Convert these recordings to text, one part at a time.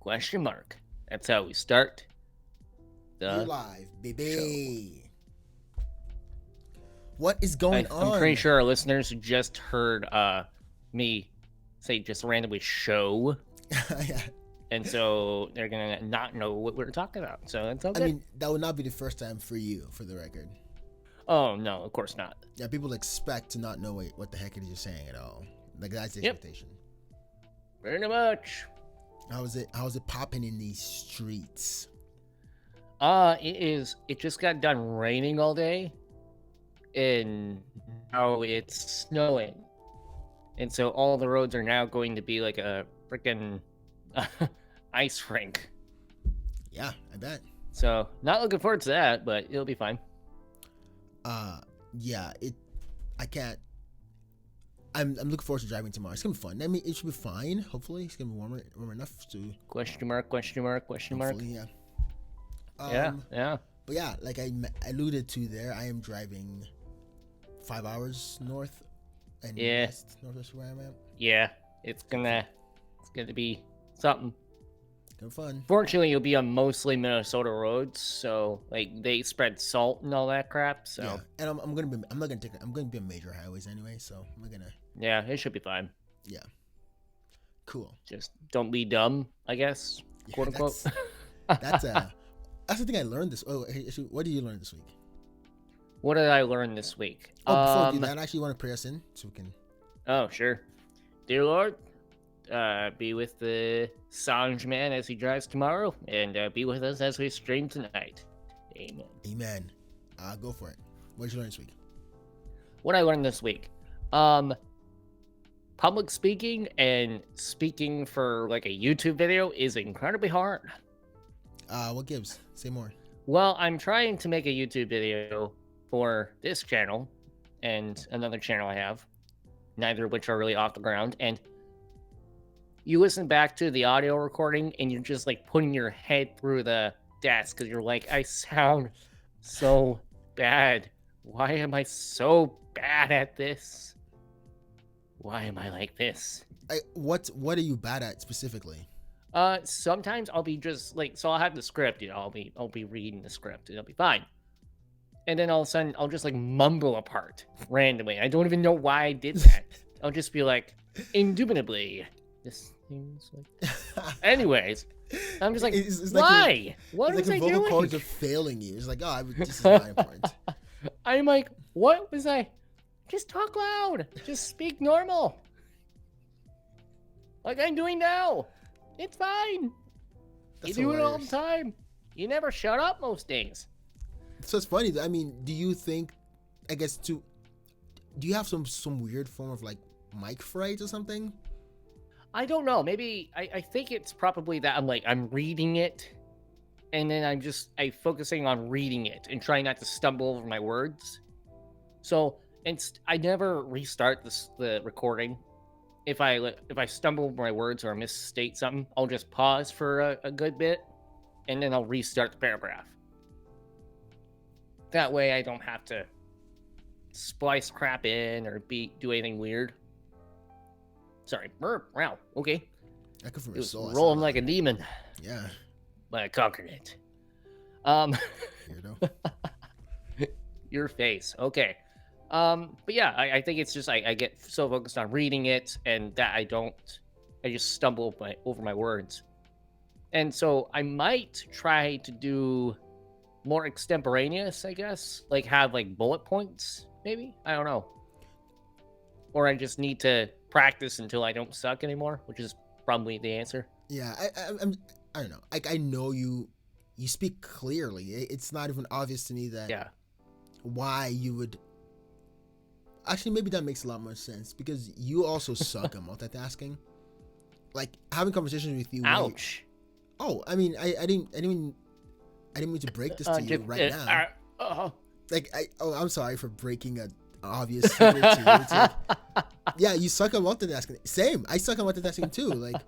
Question mark. That's how we start You're the live, show. baby. What is going I'm pretty on? sure our listeners just heard me say just randomly show, Yeah. and so they're gonna not know what we're talking about. So that's all I good. mean, that would not be the first time for you, for the record. Oh no, of course not. Yeah, people expect to not know what the heck it is you're saying at all. Like that's the Yep. expectation. Pretty much. How's it popping in these streets? It is. It just got done raining all day, and now it's snowing, and so all the roads are now going to be like a freaking ice rink. Yeah, I bet. So not looking forward to that, but it'll be fine. Yeah, I can't. I'm looking forward to driving tomorrow. It's gonna be fun. I mean, it should be fine. Hopefully, it's gonna be warmer enough to. Question mark? Question mark? Question mark? Hopefully, yeah. Yeah. But yeah, like I alluded to there, I am driving 5 hours north and northwest where I'm at. Yeah. It's gonna be something. Kind of fun. Fortunately, you'll be on mostly Minnesota roads, so like they spread salt and all that crap. So yeah, and I'm gonna be on major highways anyway, so I'm gonna. Yeah, it should be fine. Yeah. Cool. Just don't be dumb, I guess. Yeah, Quote unquote. That's the thing I learned this. Oh, hey, what did you learn this week? What did I learn this week? Oh, before we do that, I actually want to pray us in so we can. Oh, sure. Dear Lord, be with the Sanj man as he drives tomorrow, and be with us as we stream tonight. Amen. Amen. Go for it. What did you learn this week? What I learned this week. Public speaking and speaking for like a YouTube video is incredibly hard. What gives? Say more. Well, I'm trying to make a YouTube video for this channel and another channel I have, neither of which are really off the ground. And you listen back to the audio recording and you're just like putting your head through the desk because you're like, I sound so bad. Why am I so bad at this? Why am I like this? What are you bad at specifically? Sometimes I'll be just like, so I'll have the script, you know, I'll be reading the script and it'll be fine. And then all of a sudden I'll just like mumble a part randomly. I don't even know why I did that. I'll just be like, indubitably, this seems like. Anyways, I'm just like, it's why? Like what was I doing? Vocal cords are failing you. It's like, oh, this is not important. I'm like, what was I? Just talk loud. Just speak normal. Like I'm doing now. It's fine. That's you do hilarious. it all the time. You never shut up most days. So it's funny. I mean, do you think? I guess do you have some weird form of like mic fright or something? I don't know. Maybe I think it's probably that I'm reading it, and then I'm focusing on reading it and trying not to stumble over my words. So I never restart the recording. If I stumble over my words or misstate something, I'll just pause for a good bit, and then I'll restart the paragraph. That way I don't have to splice crap in or do anything weird. Sorry. Wow. Okay. I could from It was soul. rolling like a demon. Yeah. But I conquered it. Weirdo. Your face. Okay. But yeah, I think it's just I get so focused on reading it and that I just stumble over my words. And so I might try to do more extemporaneous, I guess. Like have like bullet points, maybe? I don't know. Or I just need to practice until I don't suck anymore, which is probably the answer. Yeah, I don't know. Like I know you speak clearly. It's not even obvious to me that why you would. Actually, maybe that makes a lot more sense because you also suck at multitasking. Like having conversations with you. Ouch. I mean, I didn't mean to break this to you right now. I'm sorry for breaking an obvious secret to you. It's like, yeah, you suck at multitasking. Same. I suck at multitasking too. Like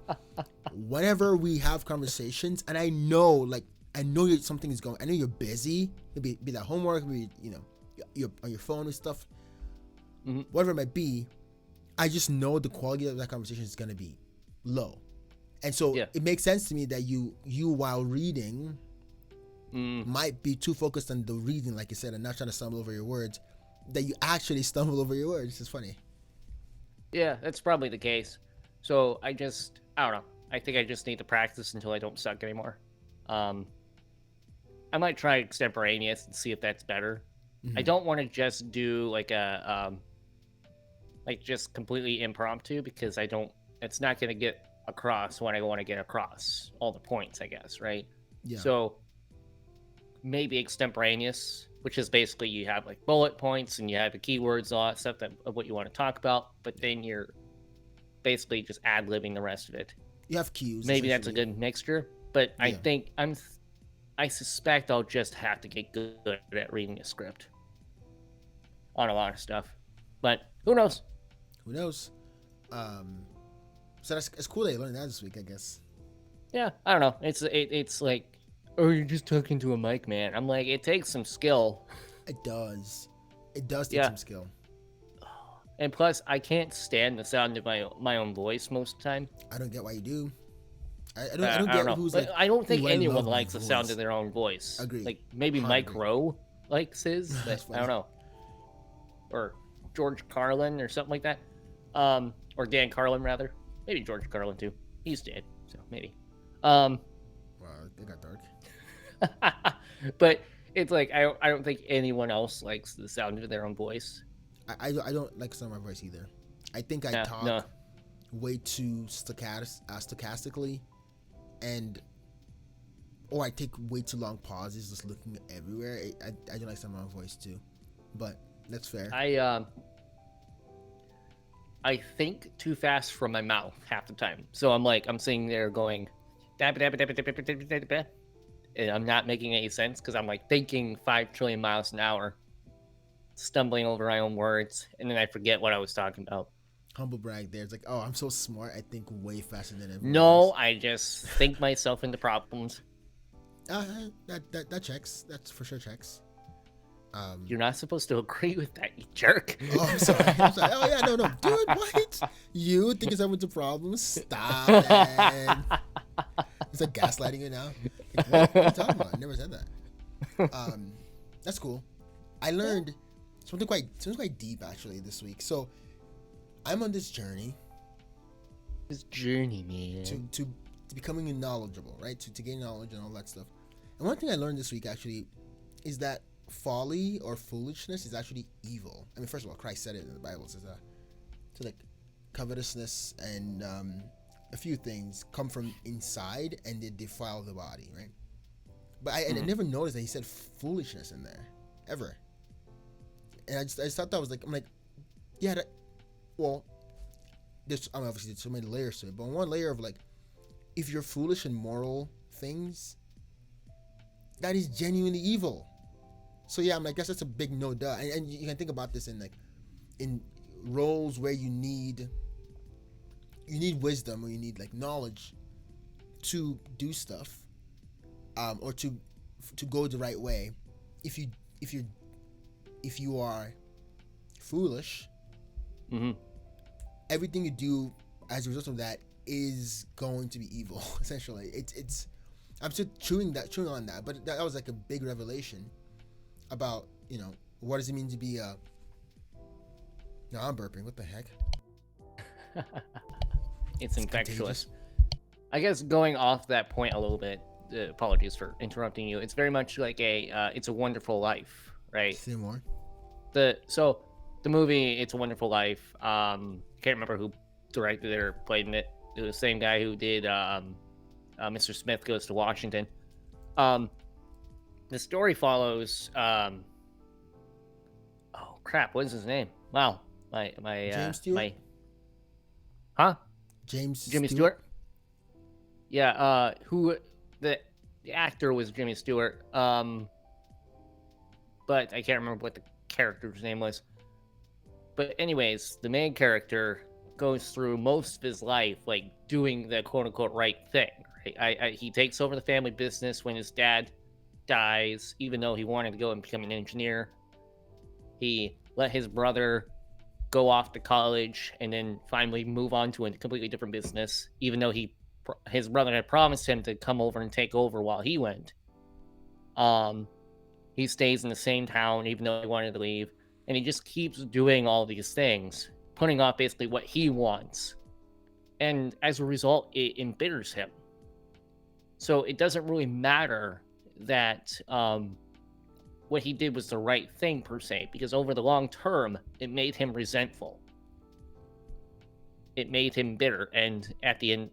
whenever we have conversations, and I know something is going. I know you're busy. Maybe be that homework. Maybe you're on your phone and stuff. Mm-hmm. Whatever it might be, I just know the quality of that conversation is gonna be low, And so it makes sense to me that you while reading might be too focused on the reading, like you said, and not trying to stumble over your words, that you actually stumble over your words. It's funny. Yeah, that's probably the case. So I don't know. I think I just need to practice until I don't suck anymore. I might try extemporaneous and see if that's better. I don't want to just do like a like just completely impromptu, because it's not going to get across what I want to get across, all the points, I guess, right? Yeah. So maybe extemporaneous, which is basically you have like bullet points and you have the keywords, all that stuff of what you want to talk about, but then you're basically just ad-libbing the rest of it. You have cues. Maybe that's a good mixture, but I suspect I'll just have to get good at reading a script on a lot of stuff, but who knows? Who knows? So it's cool that you learned that this week, I guess. Yeah, I don't know. It's like, oh, you're just talking to a mic, man. I'm like, it takes some skill. It does. It does take some skill. And plus, I can't stand the sound of my own voice most of the time. I don't get why you do. I don't get know. Who's like, I don't think anyone likes the voice. sound of their own voice. Agreed. Like maybe Mike Rowe likes his, but I don't know. Or George Carlin or something like that. Or Dan Carlin rather. Maybe George Carlin too. He's dead, so maybe. Wow, they got dark. But it's like I don't think anyone else likes the sound of their own voice. I don't like the sound of my voice either. I think I talk way too stochastically, or I take way too long pauses just looking everywhere. I don't like some of my voice too, but that's fair. I think too fast from my mouth half the time. So I'm sitting there going, and I'm not making any sense because I'm like thinking 5 trillion miles an hour, stumbling over my own words, and then I forget what I was talking about. Humble brag there. It's like, oh, I'm so smart. I think way faster than everyone No, else. I just think myself into problems. That checks. That's for sure checks. You're not supposed to agree with that, you jerk. Oh, I'm sorry. Oh, yeah, no. Dude, what? You think yourself into problems? Stop it. It's like gaslighting you now. Like, what are you talking about? I never said that. That's cool. I learned something quite deep, actually, this week. So, I'm on this journey. This journey, man. To becoming knowledgeable, right? To gain knowledge and all that stuff. And one thing I learned this week, actually, is that folly or foolishness is actually evil. I mean, first of all, Christ said it in the Bible. It says so like covetousness and a few things come from inside and they defile the body, right? But I never noticed that he said foolishness in there ever. And I just thought that was like, I'm like, yeah, there's obviously so many layers to it, but one layer of like, if you're foolish in moral things, that is genuinely evil. So yeah, I'm like, that's a big no duh. And you can think about this in roles where you need wisdom or you need like knowledge to do stuff, or to go the right way. If you are foolish, everything you do as a result of that is going to be evil. Essentially, it's. I'm still chewing on that, but that was like a big revelation about, what does it mean to be no, I'm burping. What the heck? It's infectious. I guess going off that point a little bit, apologies for interrupting you. It's very much like It's a Wonderful Life, right? Say more. The movie It's a Wonderful Life, can't remember who directed it or played in it. It was the same guy who did Mr. Smith Goes to Washington. The story follows oh crap, what is his name? Wow. My James Stewart? Jimmy Stewart? Yeah, who the actor was Jimmy Stewart. But I can't remember what the character's name was. But anyways, the main character goes through most of his life like doing the quote unquote right thing. Right? He takes over the family business when his dad dies, even though he wanted to go and become an engineer. He let his brother go off to college and then finally move on to a completely different business, even though he his brother had promised him to come over and take over while he went. He stays in the same town even though he wanted to leave, and he just keeps doing all these things, putting off basically what he wants, and as a result, it embitters him. So it doesn't really matter that what he did was the right thing per se, because over the long term, it made him resentful. It made him bitter, and at the end,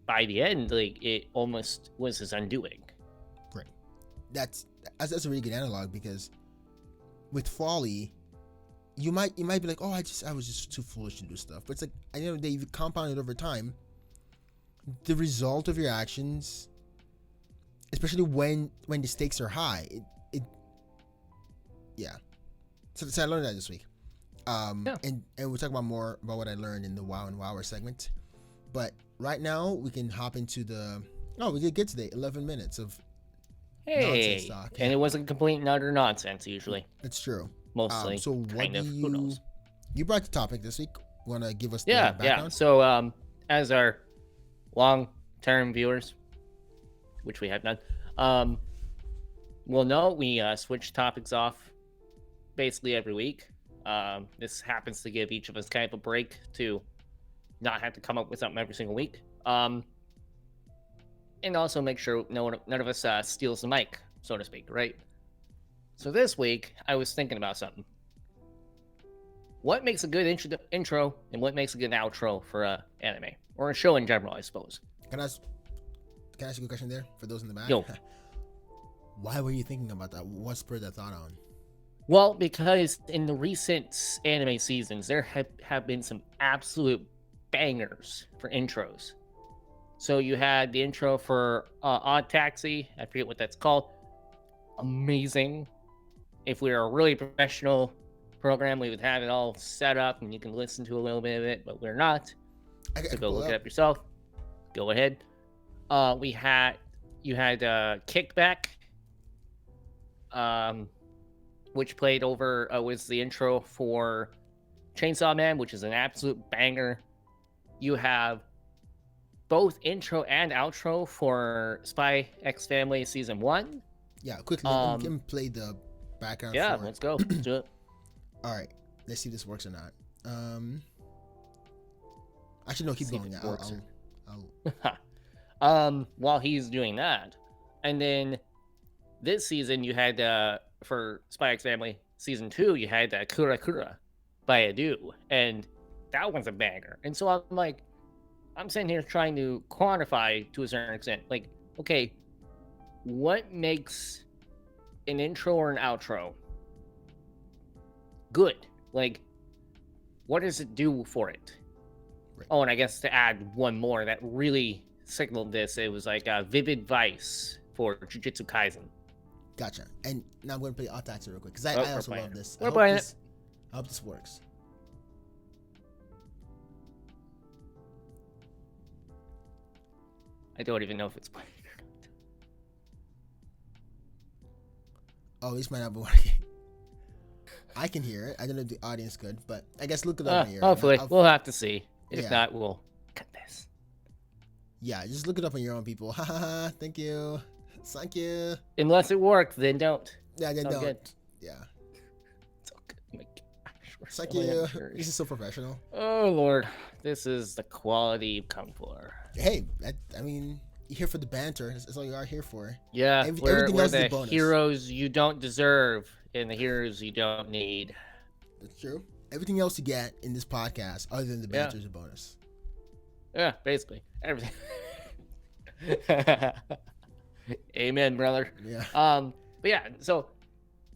by the end, like, it almost was his undoing. Right. That's a really good analog, because with folly, you might be like, oh, I was just too foolish to do stuff. But it's like, at the end of the day, if you compound it over time, the result of your actions, especially when the stakes are high, yeah. So I learned that this week. And we'll talk about more about what I learned in the WAWW and WAWR segment. But right now we can hop into we did get today 11 minutes of nonsense talk. And it wasn't complete and utter nonsense usually. That's true. Mostly. So what who knows? You brought the topic this week. Want to give us the background? Yeah. So as our long-term viewers, which we have none, will know, we switch topics off basically every week. This happens to give each of us kind of a break to not have to come up with something every single week. And also make sure none of us steals the mic, so to speak, right? So this week, I was thinking about something. What makes a good intro and what makes a good outro for an anime? Or a show in general, I suppose. Can I ask you a question there for those in the back? Yo. Why were you thinking about that? What spurred that thought on? Well, because in the recent anime seasons, there have been some absolute bangers for intros. So you had the intro for Odd Taxi. I forget what that's called. Amazing. If we were a really professional program, we would have it all set up and you can listen to a little bit of it, but we're not. So go look it up yourself. Go ahead. You had Kickback, which played over was the intro for Chainsaw Man, which is an absolute banger. You have both intro and outro for Spy X Family Season 1. Yeah, quickly, let me play the background. Yeah, let's go. Let's do it. All right, let's see if this works or not. Actually, no, keep going. While he's doing that, and then this season you had for Spy X Family Season 2, you had Kura Kura by Adu, and that one's a banger. And so I'm sitting here trying to quantify to a certain extent, like, okay, what makes an intro or an outro good? Like, what does it do for it? Right. Oh, and I guess to add one more that really signaled this, it was like Vivid Vice for Jujutsu Kaisen. Gotcha. And now I'm going to play Odd Taxi real quick, because I also love this. We're playing it. I hope this works. I don't even know if it's playing or not. Oh, this might not be working. I can hear it. I don't know if the audience could, but I guess look it up on your. Hopefully, we'll have to see. If not, we'll cut this. Yeah, just look it up on your own, people. Haha, thank you. Thank you. Unless it worked, then don't. Yeah, then don't. Good. Yeah. It's all good. Oh my gosh, thank you. This is so professional. Oh, Lord. This is the quality you've come for. Hey, I mean, you're here for the banter. That's all you are here for. Yeah, everything else is a bonus. Heroes you don't deserve and the heroes you don't need. That's true. Everything else you get in this podcast, other than the banter, is a bonus. Yeah, basically. Everything. Amen, brother. Yeah. But yeah, so,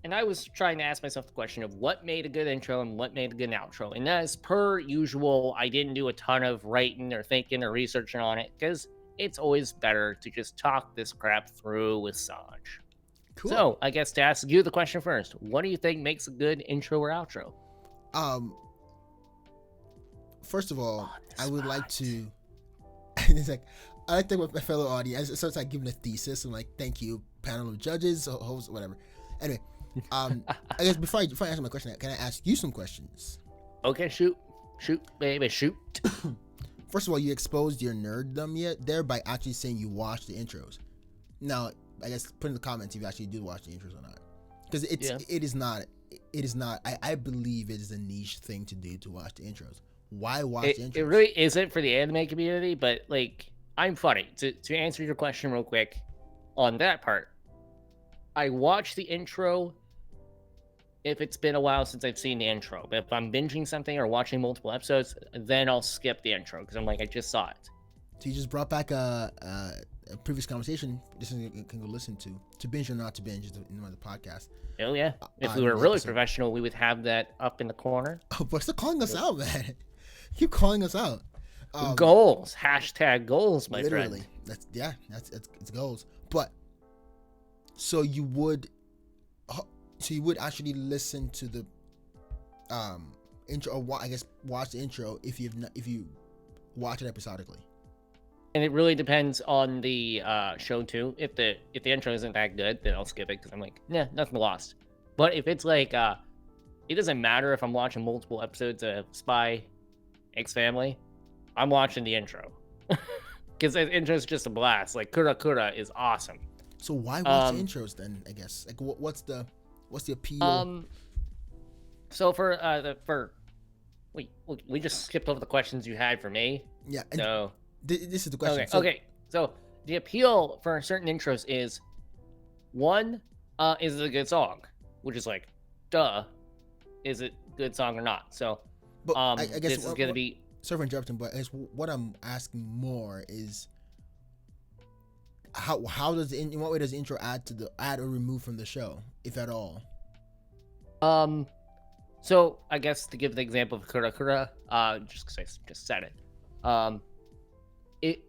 and I was trying to ask myself the question of what made a good intro and what made a good outro. And as per usual, I didn't do a ton of writing or thinking or researching on it, because it's always better to just talk this crap through with Sanj. Cool. So, I guess to ask you the question first, what do you think makes a good intro or outro? First of all, I would like to. It's like, I like to think with my fellow audience. It starts like giving a thesis. I'm like, thank you, panel of judges, hosts, whatever. Anyway, I guess before I answer my question, can I ask you some questions? Okay, shoot, baby, shoot. first of all, you exposed your nerddom yet there by actually saying you watch the intros. Now, I guess put in the comments if you actually do watch the intros or not, because it is not. I believe it is a niche thing to do to watch the intros. Why watch the intros? It really isn't for the anime community, but like, I'm funny. To answer your question real quick on that part, I watch the intro if it's been a while since I've seen the intro. But if I'm binging something or watching multiple episodes, then I'll skip the intro because I'm like, I just saw it. So you just brought back a previous conversation. This is you can go listen to binge or not to binge is the name of the podcast. Oh yeah, if we were really professional, we would have that up in the corner. Oh, but stop calling us out, man. Keep calling us out. Goals, hashtag goals, my literally. friend. It's goals. But so you would actually listen to the intro, or I guess watch the intro if you watch it episodically. And it really depends on the show too. If the intro isn't that good, then I'll skip it because I'm like, nah, nothing lost. But if it's like, it doesn't matter if I'm watching multiple episodes of Spy X Family, I'm watching the intro because the intro is just a blast. Like Kura Kura is awesome. So why watch the intros then? I guess like what's the appeal? So we just skipped over the questions you had for me. Yeah. So this is the question. Okay. So the appeal for certain intros is one, is it a good song? Which is like, duh, is it a good song or not? So, but I guess this is gonna be. Sorry for interrupting, but I guess what I'm asking more is how does in what way does the intro add or remove from the show, if at all? So I guess to give the example of Kura Kura, just because I just said it, it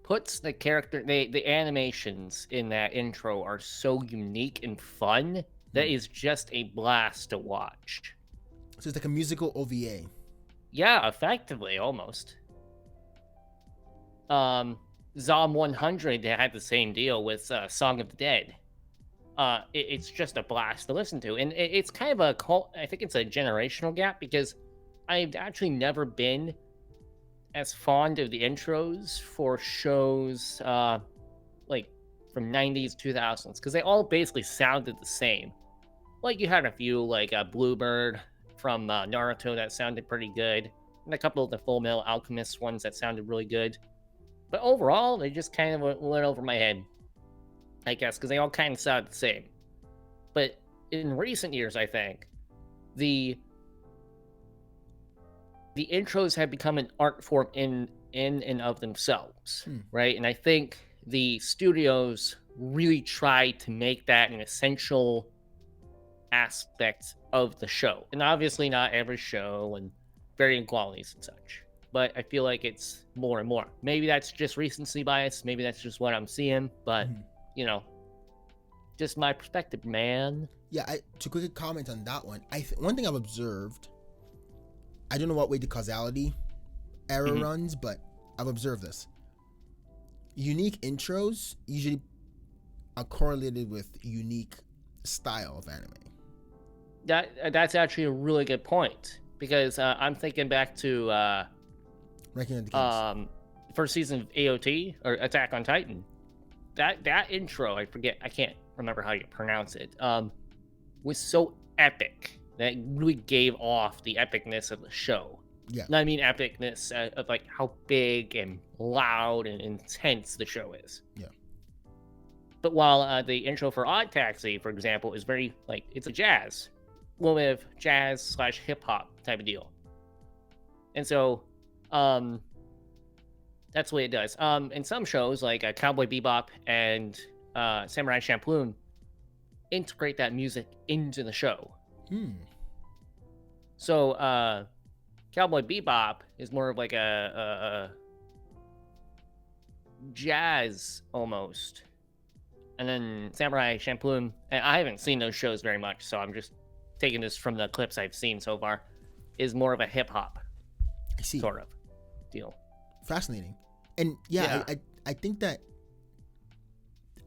puts the character, the animations in that intro are so unique and fun that is just a blast to watch. So it's like a musical OVA. Yeah, effectively, almost. Zom 100 had the same deal with Song of the Dead. It's just a blast to listen to, and it's kind of I think it's a generational gap because I've actually never been as fond of the intros for shows like from 90s 2000s because they all basically sounded the same. Like you had a few like Bluebird from Naruto that sounded pretty good, and a couple of the Full Metal Alchemist ones that sounded really good, but overall they just kind of went over my head, I guess, because they all kind of sound the same. But in recent years, I think the intros have become an art form in and of themselves, right? And I think the studios really try to make that an essential aspect of the show. And obviously not every show and varying qualities and such, but I feel like it's more and more. Maybe that's just recency bias. Maybe that's just what I'm seeing, but you know, just my perspective, man. Yeah, to quickly comment on that one, one thing I've observed, I don't know what way the causality error runs, but I've observed this. Unique intros usually are correlated with unique style of anime. That's actually a really good point because I'm thinking back to Ranking of the Kings. First season of AOT or Attack on Titan. That intro, I can't remember how you pronounce it, was so epic that it really gave off the epicness of the show. Yeah. And I mean epicness of like how big and loud and intense the show is. Yeah. But while the intro for Odd Taxi, for example, is very like, it's a jazz, well, with jazz / hip hop type of deal. And so, that's the way it does. In some shows like Cowboy Bebop and Samurai Champloo integrate that music into the show. So Cowboy Bebop is more of like a jazz almost, and then Samurai Champloo, and I haven't seen those shows very much, so I'm just taking this from the clips I've seen so far, is more of a hip hop sort of deal. Fascinating. And yeah. I think that,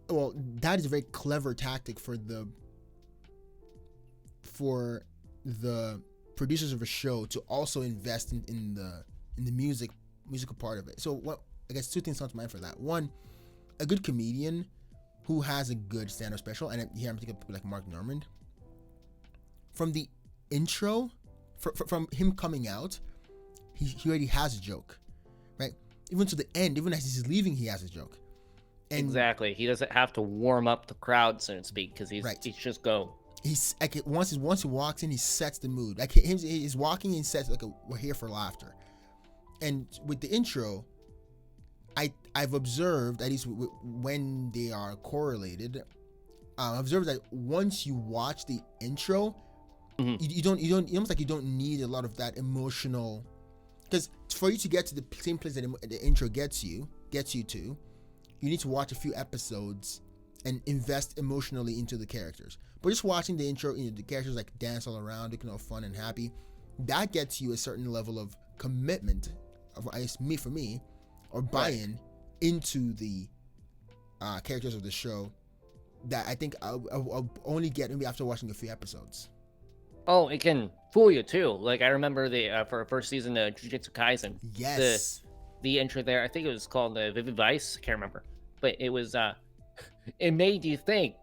well, that is a very clever tactic for the producers of a show to also invest in in the musical part of it. So what I guess two things come to mind for that. One, a good comedian who has a good stand-up special, and here I'm thinking of people like Mark Normand. From the intro, from him coming out, he already has a joke, right? Even to the end, even as he's leaving, he has a joke. And exactly, he doesn't have to warm up the crowd, so to speak, because he's just go. He's like once he walks in, he sets the mood. Like he's walking and sets like we're here for laughter. And with the intro, I've observed, at least when they are correlated, I've observed that once you watch the intro, you don't almost like you don't need a lot of that emotional, because for you to get to the same place that the intro gets you to, you need to watch a few episodes and invest emotionally into the characters. But just watching the intro, the characters like dance all around, looking all fun and happy, that gets you a certain level of commitment, for me, or buy-in into the characters of the show that I think I'll only get maybe after watching a few episodes. Oh, it can fool you too. Like I remember for our first season of Jujutsu Kaisen. Yes. The intro there, I think it was called Vivid Vice. I can't remember, but it was it made you think.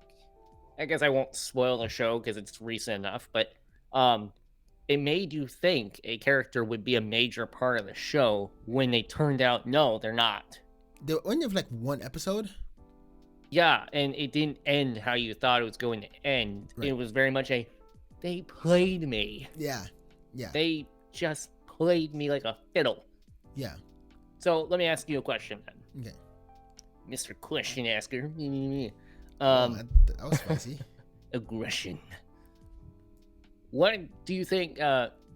I guess I won't spoil the show because it's recent enough, but it made you think a character would be a major part of the show when they turned out no, they're not. They only have like one episode. Yeah, and it didn't end how you thought it was going to end. Right. It was very much they played me. Yeah. They just played me like a fiddle. Yeah. So let me ask you a question then. Okay. Mr. Question Asker. That was spicy. Aggression. What do you think?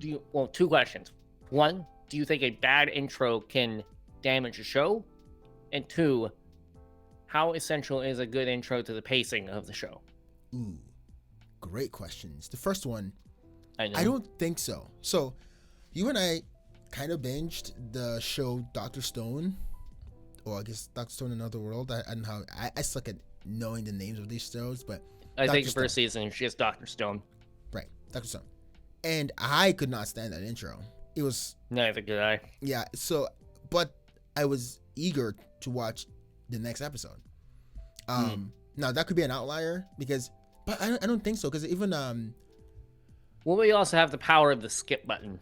Two questions. One, do you think a bad intro can damage a show? And two, how essential is a good intro to the pacing of the show? Ooh, great questions. The first one, I don't think so. So, you and I kind of binged the show Dr. Stone, or I guess Dr. Stone in Another World. I don't know how I suck at knowing the names of these shows, but I think the first season is just Dr. Stone. Right, Dr. Stone. And I could not stand that intro. It was neither could I. Yeah, so but I was eager to watch the next episode. Now that could be an outlier but I don't think so, because even well, we also have the power of the skip button.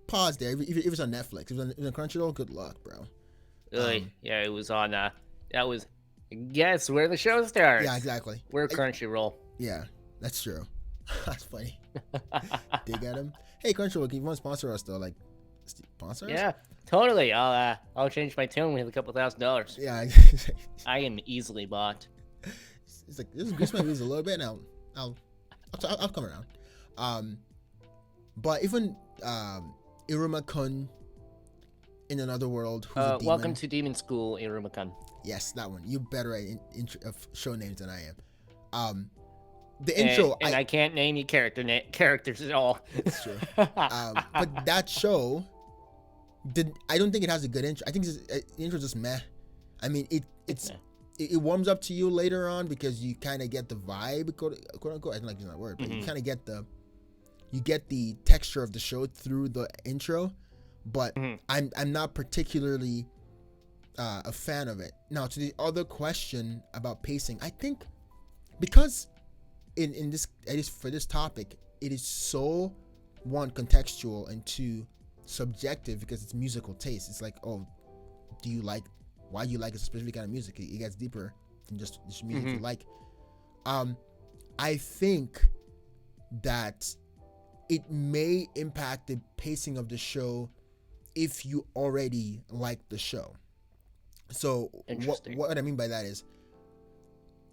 Pause there. If it's on Netflix, if it's on Crunchyroll, good luck, bro. Yeah, it was on. That was guess where the show starts. Yeah, exactly. We're Crunchyroll. Yeah, that's true. That's funny. Dig at him. Hey, Crunchyroll, if you want to sponsor us though, like sponsor us? Yeah, totally. I'll change my tune with a couple $1,000. Yeah, I am easily bought. It's like this grease my views a little bit, and I'll come around. But even Iruma-kun in Another World. Who's a demon. Welcome to Demon School, Iruma-kun. Yes, that one. You're better at show names than I am. The intro, and I can't name you characters at all. It's true. But that show, I don't think it has a good intro. I think the intro just meh. I mean, it warms up to you later on because you kind of get the vibe, quote unquote. I don't like using that word, but you kind of get the texture of the show through the intro. But I'm not particularly a fan of it. Now, to the other question about pacing, I think because in this, at least for this topic, it is so, one, contextual, and two, subjective, because it's musical taste. It's like, oh, why do you like a specific kind of music? It gets deeper than just music you like. I think that it may impact the pacing of the show if you already like the show. So what I mean by that is,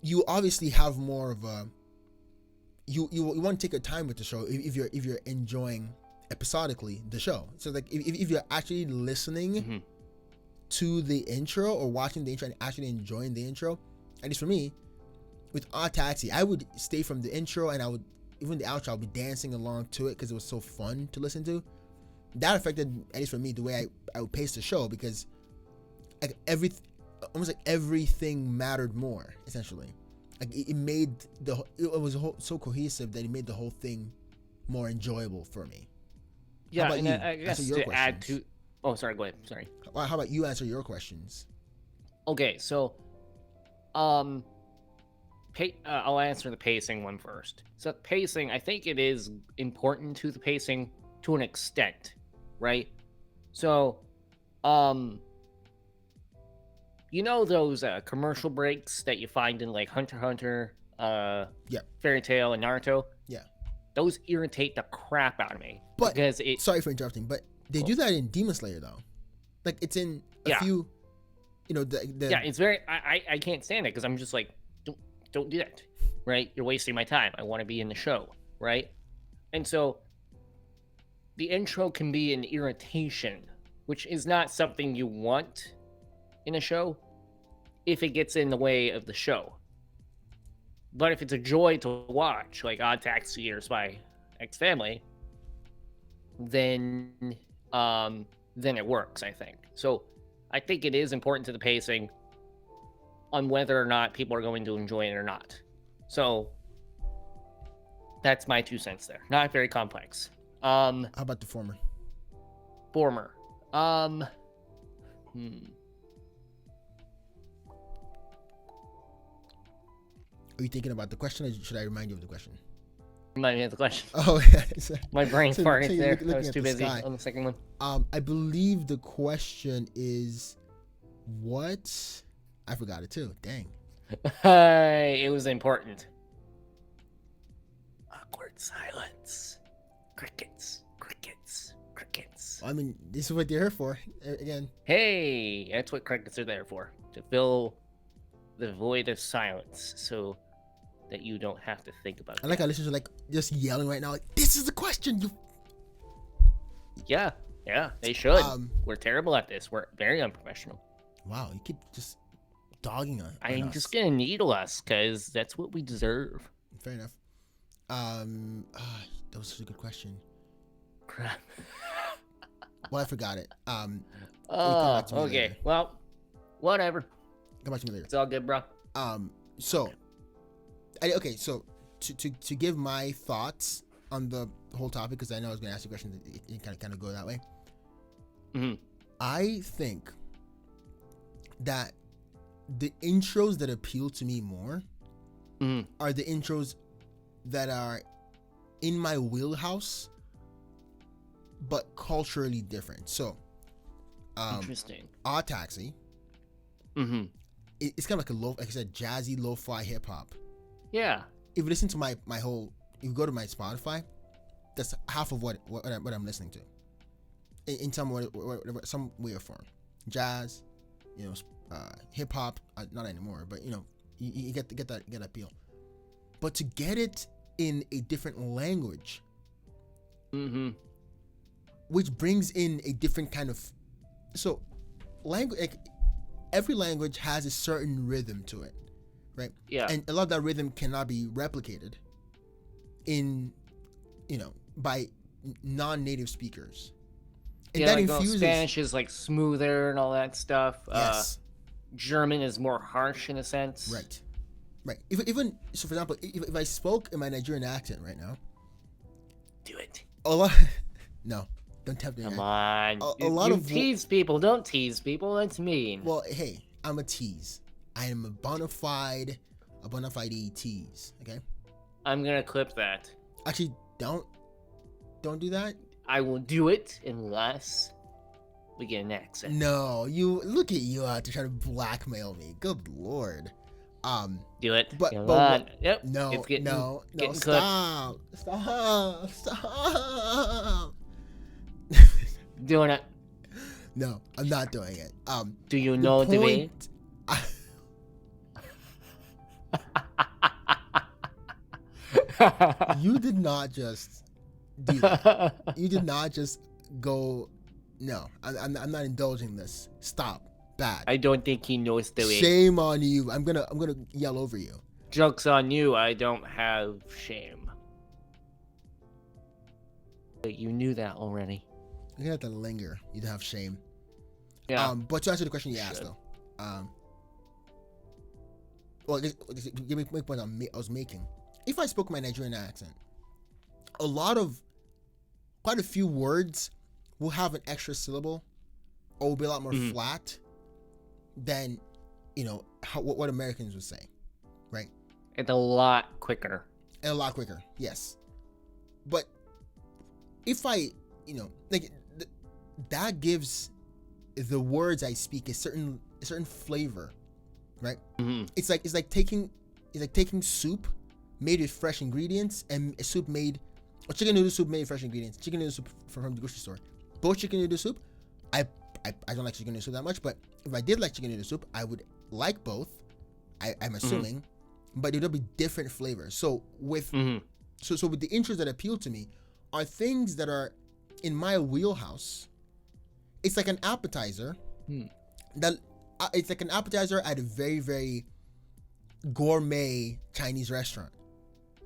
you obviously have more of a you want to take your time with the show if you're enjoying episodically the show. So like if you're actually listening to the intro or watching the intro and actually enjoying the intro, at least for me, with Odd Taxi, I would stay from the intro and I would, even the outro, I'll be dancing along to it because it was so fun to listen to. That affected, at least for me, the way I would pace the show, because like almost like everything mattered more, essentially. Like it was so cohesive that it made the whole thing more enjoyable for me. Yeah, how about and you I answer guess your to add questions? to. Oh, sorry. Go ahead. Sorry. Well, how about you answer your questions? Okay, so um, I'll answer the pacing one first. So pacing, I think it is important to the pacing to an extent, right? So, um, you know those commercial breaks that you find in like Hunter x Hunter, Yeah. Fairy Tail, and Naruto? Yeah. Those irritate the crap out of me But because it. sorry for interrupting, but they Oh, do that in Demon Slayer though. Like it's in a yeah, few, the yeah. It's very. I can't stand it because I'm just like, don't do that, right? You're wasting my time. I want to be in the show, right? And so the intro can be an irritation, which is not something you want in a show if it gets in the way of the show. But if it's a joy to watch, like Odd Taxi or Spy X Family, then it works, I think. So I think it is important to the pacing on whether or not people are going to enjoy it or not. So that's my 2 cents there. Not very complex. How about the former? Former. Are you thinking about the question, or should I remind you of the question? Remind me of the question. Oh yeah, My brain farted there. I was too busy sky. on the second one. I believe the question is, what? I forgot it too. Dang. It was important. Awkward silence. Crickets. Crickets. Crickets. I mean, this is what they're here for. Again. Hey, that's what crickets are there for. To fill the void of silence so that you don't have to think about it. I like how listeners are like just yelling right now, like, this is the question. Yeah, they should. We're terrible at this. We're very unprofessional. Wow, you keep just dogging us. I'm just gonna needle us because that's what we deserve. Fair enough. That was such a good question. Crap. Well, I forgot it. Okay. Later. Well, whatever. Come back to me later. It's all good, bro. So to give my thoughts on the whole topic, because I know I was going to ask you a question, it kind of go that way. Mm-hmm. I think that the intros that appeal to me more are the intros that are in my wheelhouse, but culturally different. So, Interesting. Odd Taxi. Mm-hmm. It's kind of like I said, jazzy lo-fi hip hop. Yeah. If you listen to my whole, if you go to my Spotify, that's half of what I'm listening to. In some way or form, jazz, hip hop, not anymore, but you get that appeal. But to get it in a different language, which brings in a different kind of, so language, like every language has a certain rhythm to it, right? Yeah. And a lot of that rhythm cannot be replicated in, by non-native speakers. And yeah, that like, infuses. Spanish is like smoother and all that stuff. Yes. German is more harsh in a sense. Right. Even so, for example, if I spoke in my Nigerian accent right now, do it. No, don't tempt me. Come on. A lot of tease people. Don't tease people. That's mean. Well, hey, I'm a tease. I am a bona fide tease. Okay. I'm gonna clip that. Actually, don't do that. I will do it unless we get an accent. No, you look at you out to try to blackmail me. Good lord. Do it. But yep. No, it's getting, no, getting stop. Doing it. No, I'm not doing it. Do you know the way? You did not just do that. You did not just go. No, I'm not indulging this. Stop. Bad. I don't think he knows the way. Shame on you. I'm gonna yell over you. Joke's on you. I don't have shame. But you knew that already. You're gonna have to linger. You don't have shame. Yeah. But to answer the question you asked though, well, give me the point I was making. If I spoke my Nigerian accent, a lot of quite a few words will have an extra syllable or will be a lot more flat than, what Americans would say, right? It's a lot quicker. And a lot quicker, yes. But if I, that gives the words I speak a certain flavor, right? It's like taking soup made with fresh ingredients and a soup made, or chicken noodle soup made with fresh ingredients. Chicken noodle soup from the grocery store. Both chicken noodle soup, I don't like chicken noodle soup that much, but if I did like chicken noodle soup, I would like both. I'm assuming, but there'll be different flavors. So with so with the intros that appeal to me are things that are in my wheelhouse. It's like an appetizer. It's like an appetizer at a very, very gourmet Chinese restaurant.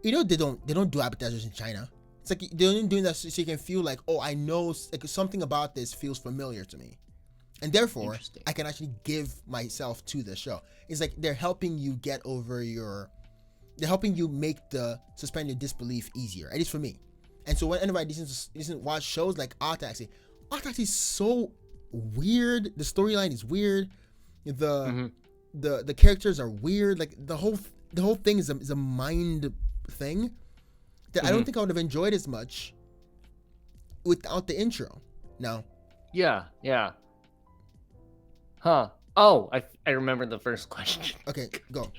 They don't do appetizers in China. It's like they're only doing that so you can feel like, oh, I know, like something about this feels familiar to me, and therefore I can actually give myself to the show. It's like they're helping you get over they're helping you make the suspend your disbelief easier, at least for me. And so when anybody doesn't watch shows like Odd Taxi is so weird. The storyline is weird. The characters are weird. Like the whole thing is a mind thing that I don't think I would have enjoyed as much without the intro. No. Yeah. Huh. Oh, I remember the first question. Okay, go.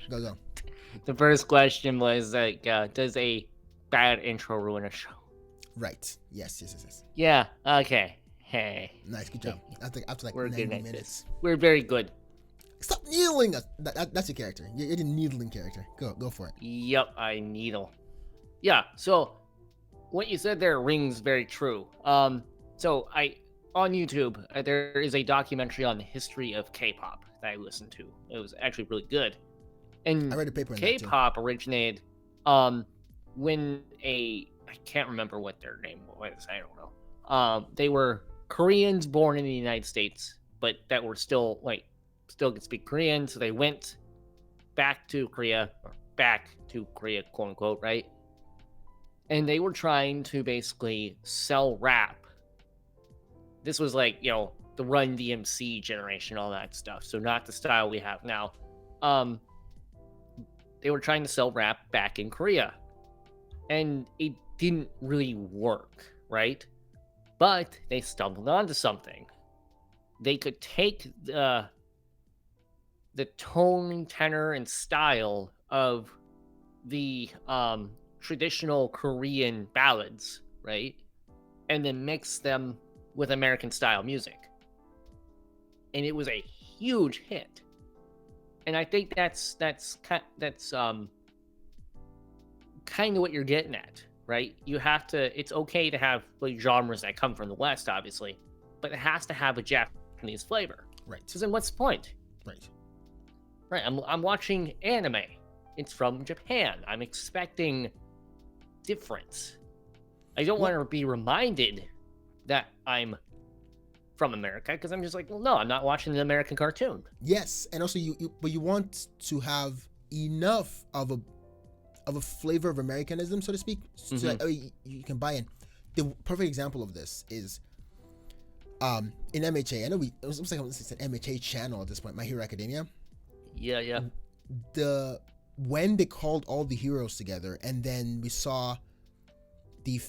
The first question was like, does a bad intro ruin a show? Right. Yes. Yeah. Okay. Hey. Nice. Good job. After like we're 90 good at minutes. This. We're very good. Stop needling us. That's your character. You're the needling character. Go for it. Yep, I needle. Yeah. So what you said there rings very true. So on YouTube there is a documentary on the history of K-pop that I listened to. It was actually really good. And I read a paper on K-pop originated when I can't remember what their name was. I don't know. They were Koreans born in the United States, but that were still could speak Korean, so they went back to Korea, quote unquote, right? And they were trying to basically sell rap. This was like, the Run DMC generation, all that stuff. So not the style we have now. They were trying to sell rap back in Korea. And it didn't really work, right? But they stumbled onto something. They could take the tone, tenor, and style of the traditional Korean ballads, right? And then mix them with American style music. And it was a huge hit. And I think that's kind of what you're getting at, right? You have to, it's okay to have like genres that come from the West, obviously, but it has to have a Japanese flavor. Right. Because then what's the point? Right. I'm watching anime. It's from Japan. I'm expecting difference. I don't want to be reminded that I'm from America, because I'm just like, well, no, I'm not watching an American cartoon. Yes, and also but you want to have enough of a flavor of Americanism, so to speak, so that you can buy in. The perfect example of this is in MHA. I know it was like it's an MHA channel at this point, My Hero Academia. Yeah. When they called all the heroes together, and then we saw the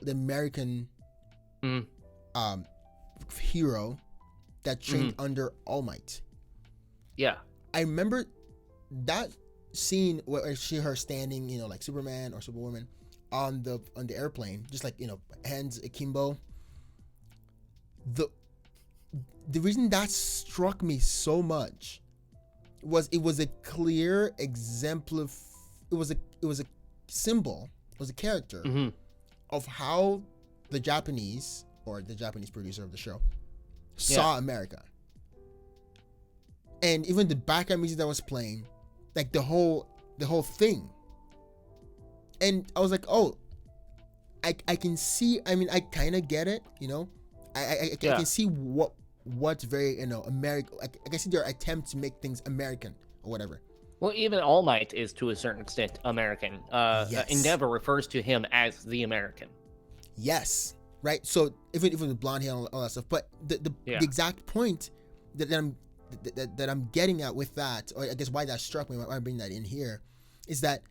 American hero that trained under All Might. Yeah. I remember that scene where her standing, like Superman or Superwoman on the airplane, just like, hands akimbo. The reason that struck me so much was it was a clear exemplar. It was a symbol. It was a character of how the Japanese, or the Japanese producer of the show, saw America. And even the background music that was playing, like the whole thing. And I was like, oh, I can see. I mean, I kind of get it. I can see what's very American. I can see their attempt to make things American or whatever. Well, even All Might is to a certain extent American. Yes. Endeavor refers to him as the American. Yes, right? So even the blonde hair and all that stuff, but the exact point that I'm getting at with that, or I guess why that struck me, why I bring that in here, is that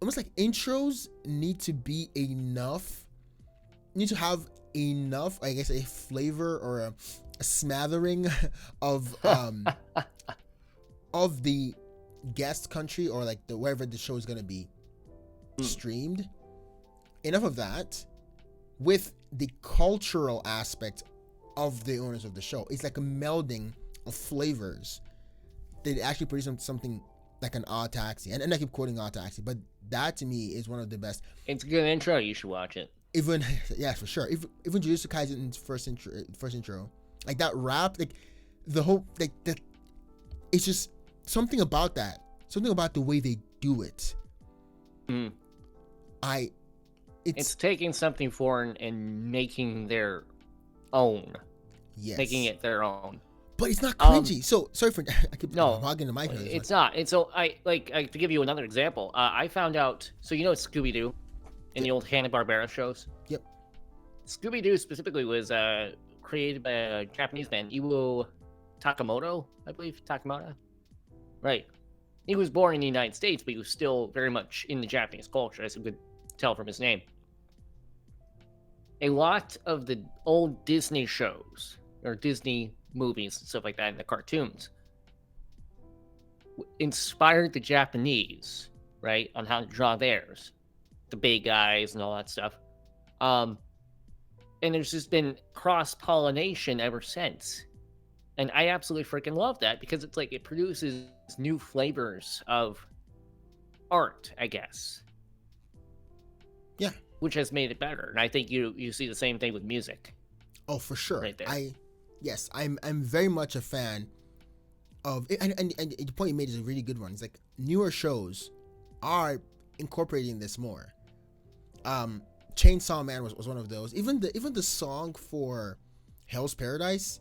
almost like intros need to be enough, need to have enough, I guess, a flavor or a smattering of of the guest country, or like the wherever the show is gonna be streamed. Enough of that with the cultural aspect of the owners of the show. It's like a melding of flavors that actually produce something like an Odd Taxi. And I keep quoting Odd Taxi, but that to me is one of the best. It's a good intro. You should watch it. Even yeah, for sure. Even Jujutsu Kaisen's first intro, like that rap, like the whole like that. It's just something about that. Something about the way they do it. It's taking something foreign and making their own. Yes. Making it their own. But it's not cringy. So sorry for I keep hogging the mic. It's not. And so I to give you another example. I found out. So you know Scooby Doo, in the old Hanna-Barbera shows. Yep. Scooby Doo specifically was created by a Japanese man, Iwo Takamoto, I believe. Takamoto. Right. He was born in the United States, but he was still very much in the Japanese culture, as you could tell from his name. A lot of the old Disney shows, or Disney movies and stuff like that, and the cartoons, inspired the Japanese, right, on how to draw theirs. The big eyes and all that stuff. And there's just been cross-pollination ever since. And I absolutely freaking love that, because it's like it produces new flavors of art, I guess. Yeah. Which has made it better. And I think you see the same thing with music. Oh, for sure. Right there. I'm very much a fan of, and the point you made is a really good one. It's like newer shows are incorporating this more. Chainsaw Man was one of those. Even the song for Hell's Paradise,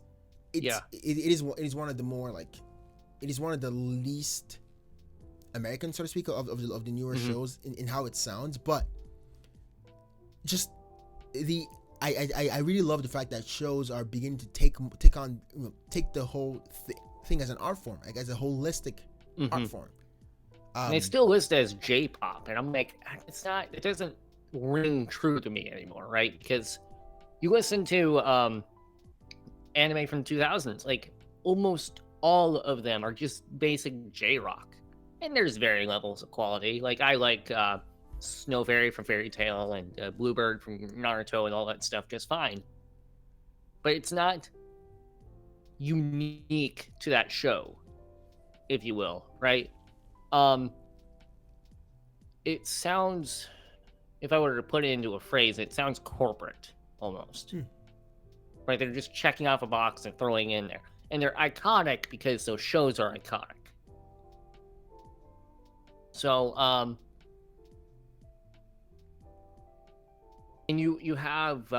it is one of the more like, it is one of the least American, so to speak, of the newer shows in how it sounds. But just I really love the fact that shows are beginning to take the whole thing as an art form, like as a holistic art form. And it's still listed as J-pop, and I'm like, it doesn't ring true to me anymore, right? Because you listen to anime from the 2000s, like almost all of them are just basic J-rock, and there's varying levels of quality. Like I like Snow Fairy from Fairy Tail and Bluebird from Naruto and all that stuff just fine, but it's not unique to that show, if you will, right? It sounds, if I were to put it into a phrase, it sounds corporate almost. Right? They're just checking off a box and throwing in there. And they're iconic because those shows are iconic. So, and you have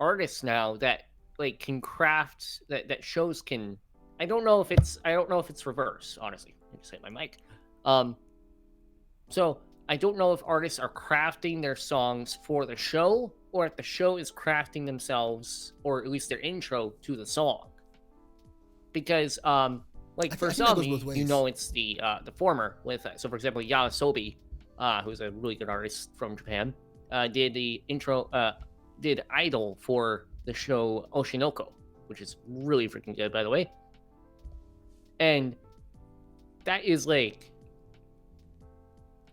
artists now that like can craft that shows can. I don't know if it's reverse, honestly. Let me just hit my mic. So I don't know if artists are crafting their songs for the show, or if the show is crafting themselves, or at least their intro to the song. Because like for some, you know, it's the former with so for example, Yasobi, who's a really good artist from Japan, did the intro, did Idol for the show Oshinoko, which is really freaking good, by the way. And that is like,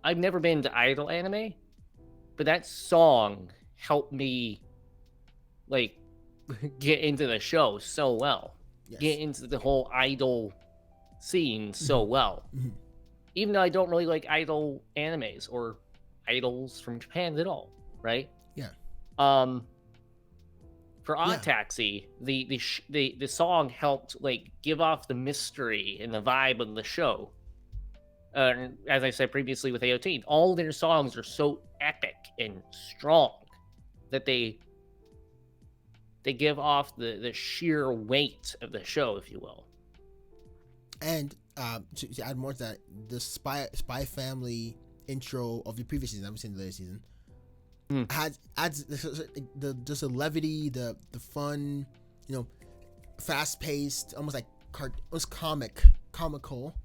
I've never been to Idol anime, but that song helped me like get into the show so well. Yes. Get into the whole Idol scene so well. Even though I don't really like Idol animes or idols from Japan at all, right? Yeah. For Odd Taxi, the song helped like give off the mystery and the vibe of the show. As I said previously with AOT, all their songs are so epic and strong that they give off the sheer weight of the show, if you will. And to add more to that, the Spy Family intro of the previous season, I'm saying the latest season, adds the just the levity, the fun, fast paced, almost like almost comical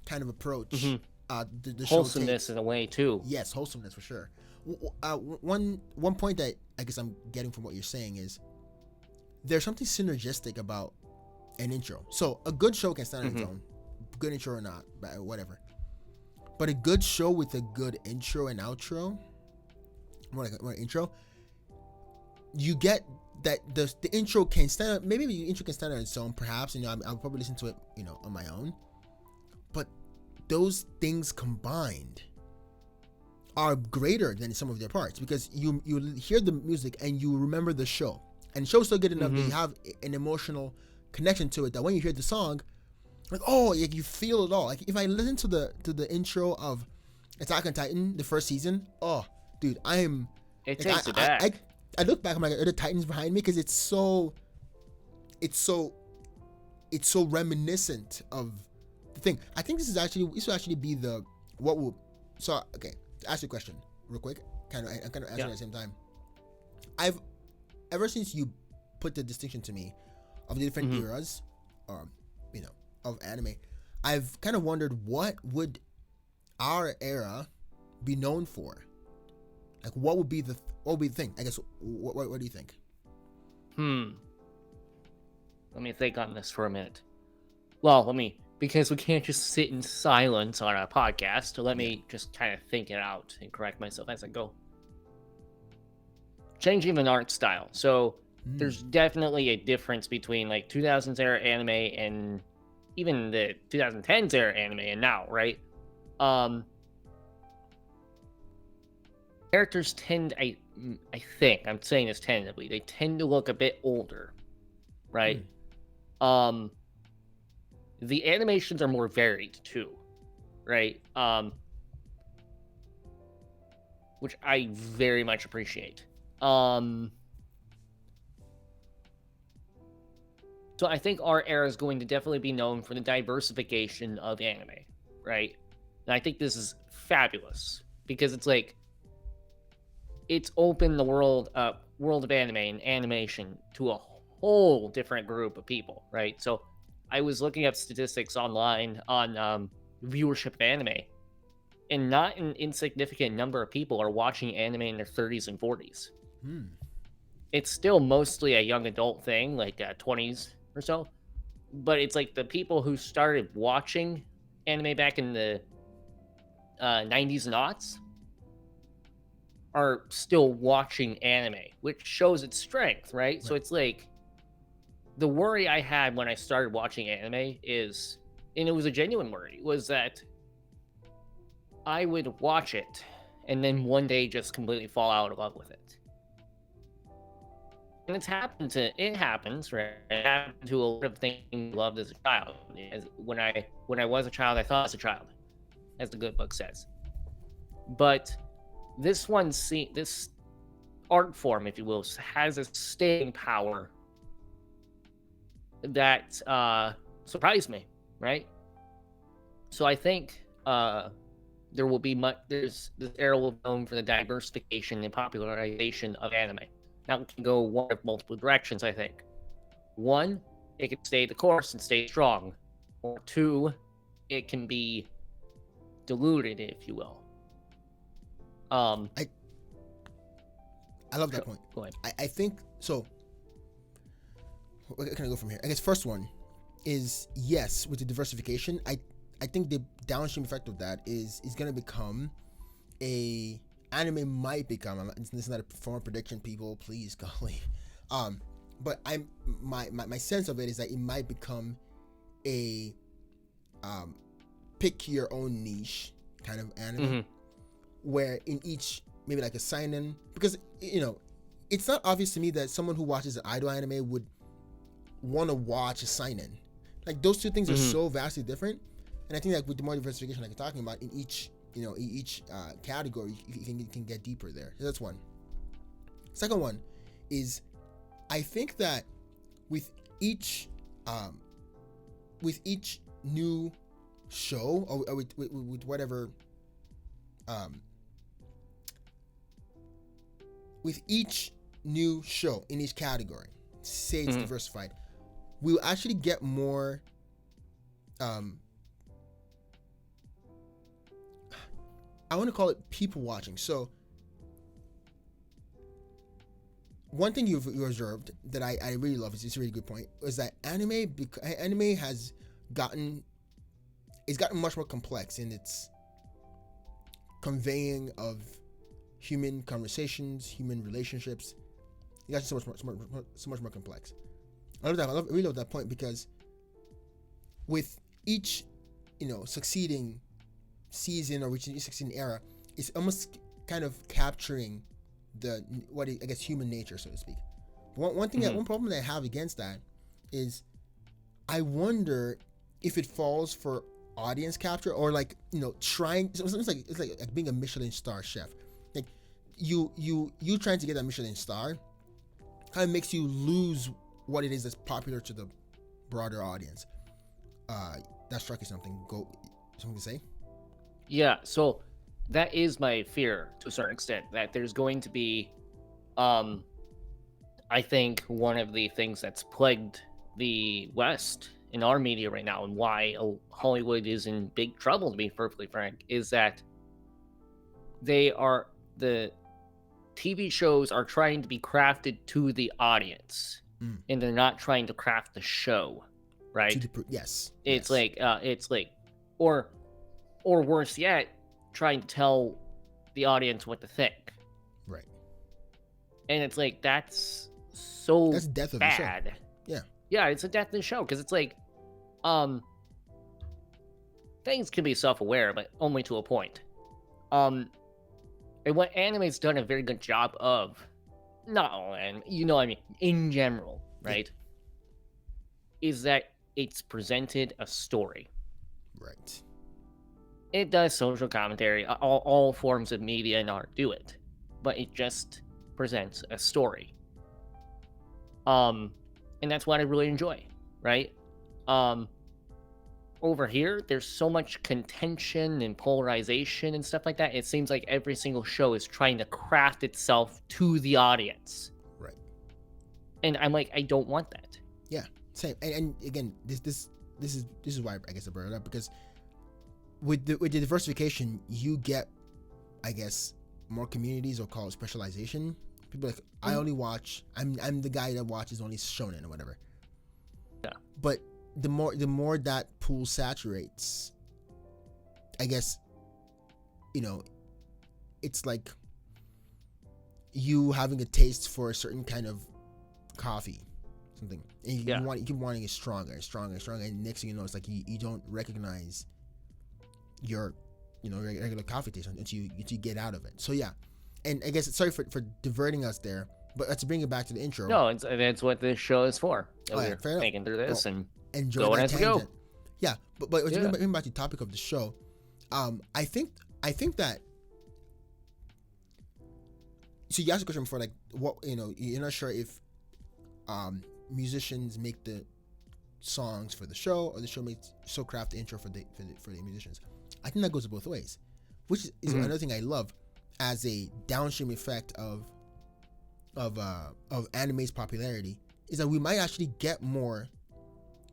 kind of approach. The wholesomeness in a way too. Yes, wholesomeness for sure. One point that I guess I'm getting from what you're saying is there's something synergistic about an intro. So a good show can stand on its own, good intro or not, whatever. But a good show with a good intro and outro, more intro, you get that the intro can stand. Maybe the intro can stand on its own, perhaps. I'll probably listen to it, on my own. But those things combined are greater than some of their parts, because you hear the music and you remember the show, and the show's so good enough that you have an emotional connection to it that when you hear the song, like, you feel it all. Like if I listen to the intro of Attack on Titan, the first season, dude, it takes it back. I look back, I'm like, are the Titans behind me? Because it's so reminiscent of the thing. I think this will actually be so okay, to ask you a question real quick, kind of answer at the same time. I've ever since you put the distinction to me of the different eras, of anime, I've kind of wondered, what would our era be known for? Like, what would be the thing? I guess. What do you think? Let me think on this for a minute. Well, because we can't just sit in silence on a podcast. So let me just kind of think it out and correct myself as I go. Changing an art style. So there's definitely a difference between like 2000s era anime and even the 2010s era anime and now, right? Characters tend, I think, I'm saying this tentatively, they tend to look a bit older, right? The animations are more varied too, right? Which I very much appreciate. So I think our era is going to definitely be known for the diversification of anime, right? And I think this is fabulous because it's like, it's opened the world of anime and animation to a whole different group of people, right? So I was looking up statistics online on viewership of anime, and not an insignificant number of people are watching anime in their 30s and 40s. It's still mostly a young adult thing, like 20s or so, but it's like the people who started watching anime back in the 90s and aughts are still watching anime, which shows its strength, right? So it's like, the worry I had when I started watching anime is, and it was a genuine worry, was that I would watch it and then one day just completely fall out of love with it. And it happens, right? It happened to a lot of things I loved as a child. When I was a child, I thought as a child, as the good book says. But this art form, if you will, has a staying power that surprised me, right? So I think there will be this era will be known for the diversification and popularization of anime. Now it can go one of multiple directions, I think. One, it can stay the course and stay strong. Or two, it can be diluted, if you will. I love that point. Go ahead. I think so. Where can I go from here? I guess first one is, yes, with the diversification, I think the downstream effect of that is going to become anime might become, this is not a form of prediction, people, please, golly, but my sense of it is that it might become a pick your own niche kind of anime, where in each, maybe like a seinen, because it's not obvious to me that someone who watches an idol anime would want to watch a seinen. Like, those two things are so vastly different, and I think that with the more diversification like you're talking about in each category, you can get deeper there. So that's one. Second one is, I think that with each new show, or with whatever with each new show in each category, say it's diversified, we'll actually get more I want to call it people watching. So one thing you observed that I really love, is a really good point, is that anime has gotten much more complex in its conveying of human conversations, human relationships. It's actually so much more complex. I really love that point, because with each succeeding season or each succeeding era, it's almost kind of capturing human nature, so to speak. One problem that I have against that is, I wonder if it falls for audience capture, or trying. It's like being a Michelin star chef. Like you trying to get that Michelin star kind of makes you lose what it is that's popular to the broader audience. That struck you something to say? Yeah, so that is my fear to a certain extent, that there's going to be, I think one of the things that's plagued the West in our media right now, and why Hollywood is in big trouble, to be perfectly frank, is that the TV shows are trying to be crafted to the audience, and they're not trying to craft the show, right? Yes. It's like, or worse yet, trying to tell the audience what to think. Right. And it's like, that's death of bad. The show. Yeah. Yeah, it's a death of the show, because it's like, things can be self-aware, but only to a point. And what anime's done a very good job of, not all anime, I mean, in general, right? Yeah. Is that it's presented a story. Right. It does social commentary. All forms of media and art do it, but it just presents a story. And that's what I really enjoy, right? Over here, there's so much contention and polarization and stuff like that. It seems like every single show is trying to craft itself to the audience. Right. And I'm like, I don't want that. Yeah, same. And again, this is why I guess I brought it up, because with the diversification, you get, I guess, more communities, or call it specialization. People like, I only watch. I'm the guy that watches only shonen or whatever. Yeah. But the more that pool saturates, I guess, it's like you having a taste for a certain kind of coffee, something, and you keep wanting it stronger and stronger and stronger, and next thing you know, it's like you don't recognize your regular coffee taste until you get out of it. So yeah, and I guess sorry for diverting us there, but let's bring it back to the intro. No, that's what this show is for. We're making through this and going as we go. Yeah, but bring back to the topic of the show. I think that. So you asked a question before, like, what, you're not sure if musicians make the songs for the show, or the show makes craft the intro for the musicians. I think that goes both ways, which is another thing I love as a downstream effect of anime's popularity, is that we might actually get more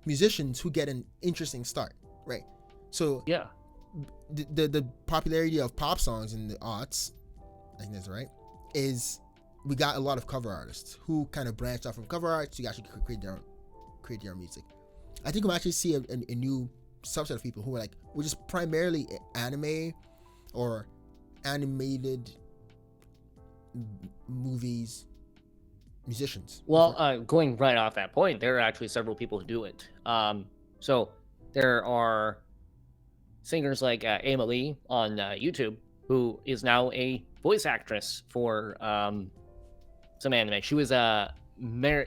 musicians who get an interesting start, right? So yeah, the popularity of pop songs in the aughts, I think that's right, is we got a lot of cover artists who kind of branched off from cover art to actually create their own music. I think we'll actually see a new subset of people who are like, we're just primarily anime or animated movies musicians. Well, going right off that point, there are actually several people who do it. So there are singers like Emily on YouTube, who is now a voice actress for some anime. She was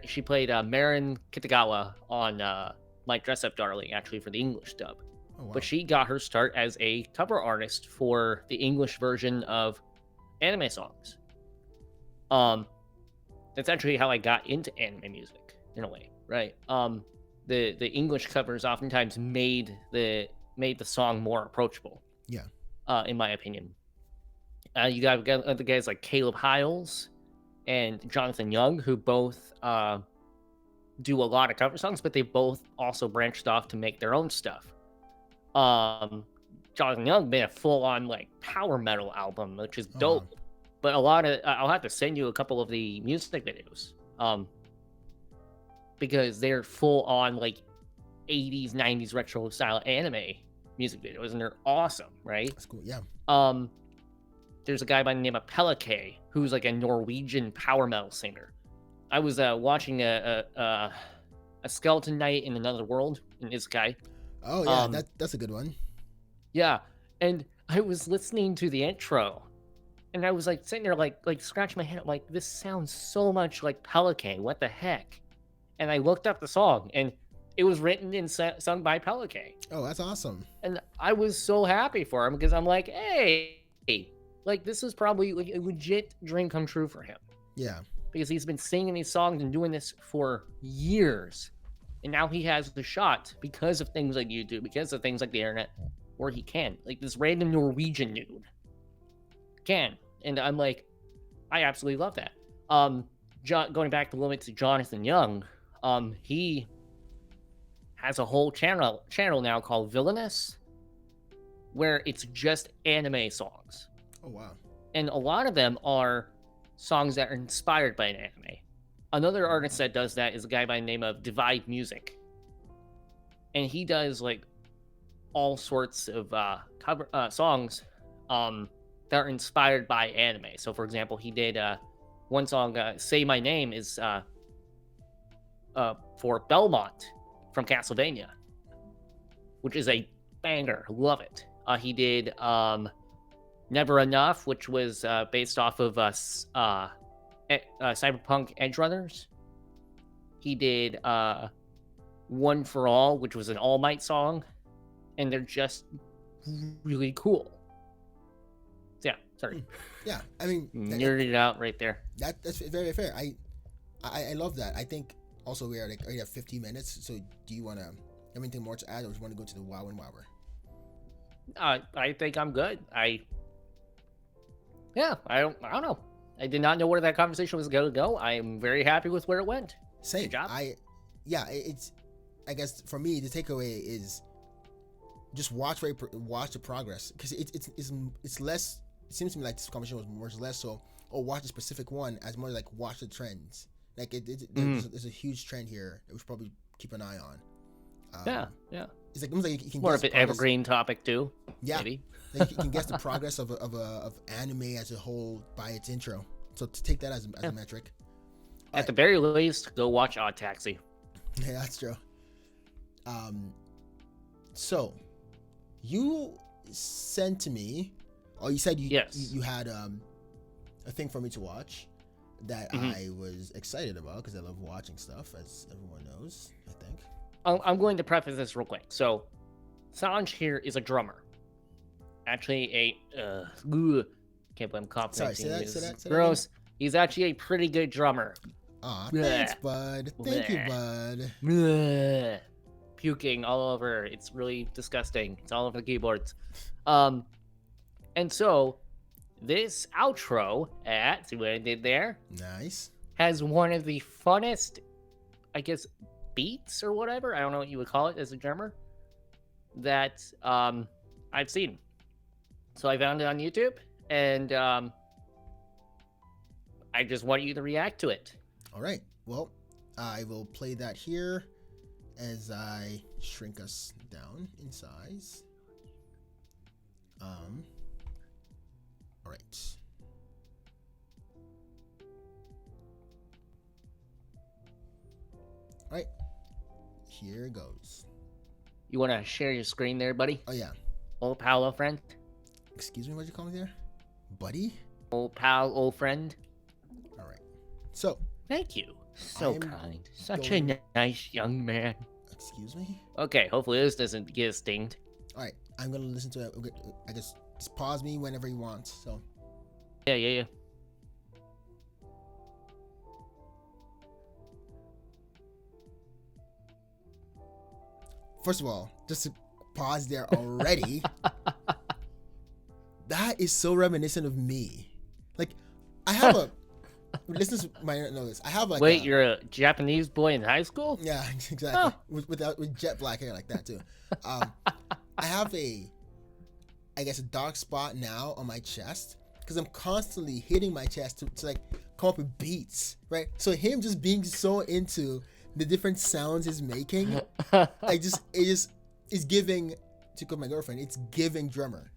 she played Marin Kitagawa on My Dress Up Darling, actually, for the English dub. Oh, wow. But she got her start as a cover artist for the English version of anime songs. That's actually how I got into anime music, in a way, right? The English covers oftentimes made the song more approachable. Yeah. In my opinion. You got other guys like Caleb Hiles, and Jonathan Young, who both do a lot of cover songs, but they both also branched off to make their own stuff. Jonathan Young made a full-on like power metal album, which is dope. wow. But a lot of I'll have to send you a couple of the music videos, because they're full-on like 80s, 90s retro style anime music videos, and they're awesome, right? That's cool. Yeah. There's a guy by the name of Pelike, who's like a Norwegian power metal singer. I was watching a Skeleton Knight in Another World in Isekai. Oh yeah, that's a good one. Yeah, and I was listening to the intro, and I was like sitting there like scratching my head. I'm like, this sounds so much like Pelike. What the heck? And I looked up the song, and it was written and sung by Pelike. Oh, that's awesome. And I was so happy for him because I'm like, hey, like this is probably like a legit dream come true for him. Yeah. Because he's been singing these songs and doing this for years. And now he has the shot because of things like YouTube, because of things like the internet, where he can. Like this random Norwegian dude can. And I'm like, I absolutely love that. Going back a little bit to Jonathan Young, he has a whole channel now called Villainous, where it's just anime songs. Oh, wow. And a lot of them are songs that are inspired by an anime. Another artist that does that is a guy by the name of Divide Music. And he does like all sorts of cover songs that are inspired by anime. So for example, he did one song, Say My Name, is for Belmont from Castlevania, which is a banger. Love it. He did Never Enough, which was based off of Cyberpunk Edge Runners. He did One for All, which was an All Might song, and they're just really cool. So, yeah, sorry. Yeah, I mean, nerded it out right there. That's very fair. I love that. I think also we are like already have 15 minutes. So do you want to anything more to add, or do you want to go to the WAWW and WAWR? I think I'm good. I don't know. I did not know where that conversation was going to go. I am very happy with where it went. Same. Good job. It's I guess for me the takeaway is just watch the progress, because it's less. It seems to me like this conversation was more or less so. Oh, watch a specific one, as more like watch the trends. Like there's a huge trend here that we should probably keep an eye on. Yeah. It's like almost like you can more of an evergreen topic too. Yeah, maybe. Like you can guess the progress of anime as a whole by its intro. So to take that as a metric. At the very least, go watch Odd Taxi. Yeah, that's true. So you sent to me, or you said you had a thing for me to watch that I was excited about because I love watching stuff, as everyone knows, I think. I'm going to preface this real quick. So Sanj here is a drummer. Actually, can't believe I'm complimenting you. Say that gross. He's actually a pretty good drummer. Aw, thanks, bud. Thank you, bud. Puking all over. It's really disgusting. It's all over the keyboards. And so this outro, see what I did there? Nice. Has one of the funnest, I guess, beats or whatever. I don't know what you would call it as a drummer. That I've seen. So I found it on YouTube, and I just want you to react to it. All right. Well, I will play that here as I shrink us down in size. All right. All right. Here goes. You want to share your screen there, buddy? Oh, yeah. Old pal, old friend? Excuse me, what'd you call me there? Buddy? Old pal, old friend? All right. So. Thank you. So kind. Such a nice young man. Excuse me? Okay, hopefully this doesn't get us dinged. All right. I'm going to listen to it. I guess just pause me whenever you want. So. Yeah. First of all, just to pause there already. That is so reminiscent of me. Like, I have Listeners might not know this. I have like Wait, you're a Japanese boy in high school? Yeah, exactly. Huh. With jet black hair like that too. I have I guess a dark spot now on my chest because I'm constantly hitting my chest to like come up with beats, right? So him just being so into the different sounds he's making, is giving, to quote my girlfriend, it's giving drummer.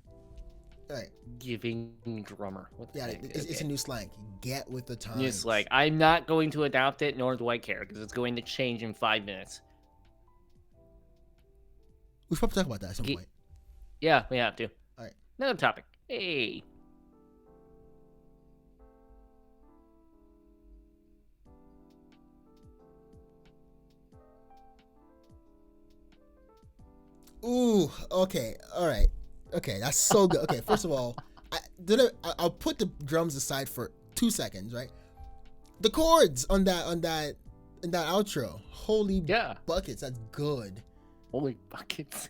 Right. Giving drummer. What the heck? It's a new slang. Get with the times. New slang. I'm not going to adopt it, nor do I care, because it's going to change in 5 minutes. We should probably talk about that at some point. Yeah, we have to. All right. Another topic. Hey. Ooh. Okay. All right. Okay, that's so good. Okay, first of all, I'll put the drums aside for 2 seconds, right? The chords on that outro, holy buckets, that's good. Holy buckets.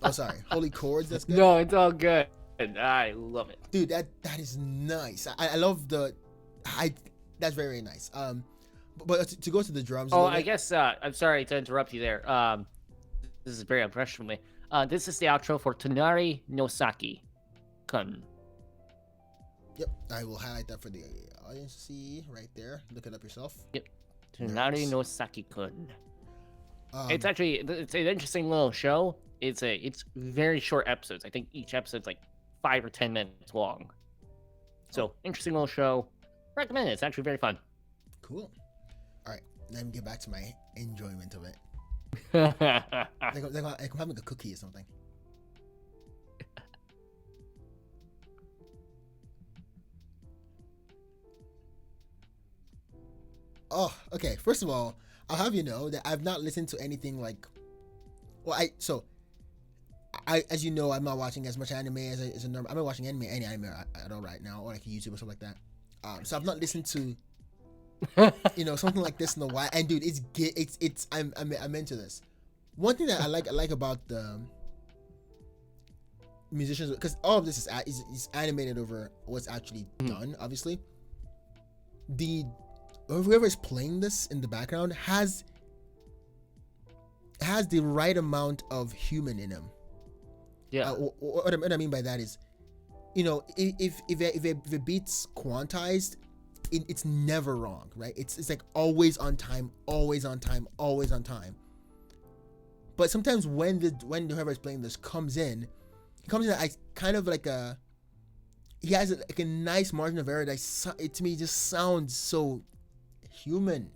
Oh, sorry, holy chords, that's good. No, it's all good. I love it, dude. That is nice. I love that's very, very nice. But to go to the drums. Oh, I guess I'm sorry to interrupt you there. This is very impressive for me. This is the outro for Tonari no Saki-kun. Yep, I will highlight that for the audience to see right there. Look it up yourself. Yep, Tonari no Saki-kun. It's an interesting little show. It's very short episodes. I think each episode's like 5 or 10 minutes long. So interesting little show. Recommend it. It's actually very fun. Cool. All right, let me get back to my enjoyment of it. Like I'm having a cookie or something. Oh, okay. First of all, I'll have you know that I've not listened to anything like. Well, as you know, I'm not watching as much anime as a normal. I'm not watching any anime at all right now, or like YouTube or something like that. So I've not listened to something like this in a while. And dude, I'm into this. One thing that I like about the musicians, because all of this is animated over what's actually done. Obviously, whoever is playing this in the background has the right amount of human in him. Yeah. What I mean by that is, if a beat's quantized, it's never wrong, right? It's like always on time, always on time, always on time. But sometimes when whoever is playing this comes in at kind of like he has like a nice margin of error that to me just sounds so human.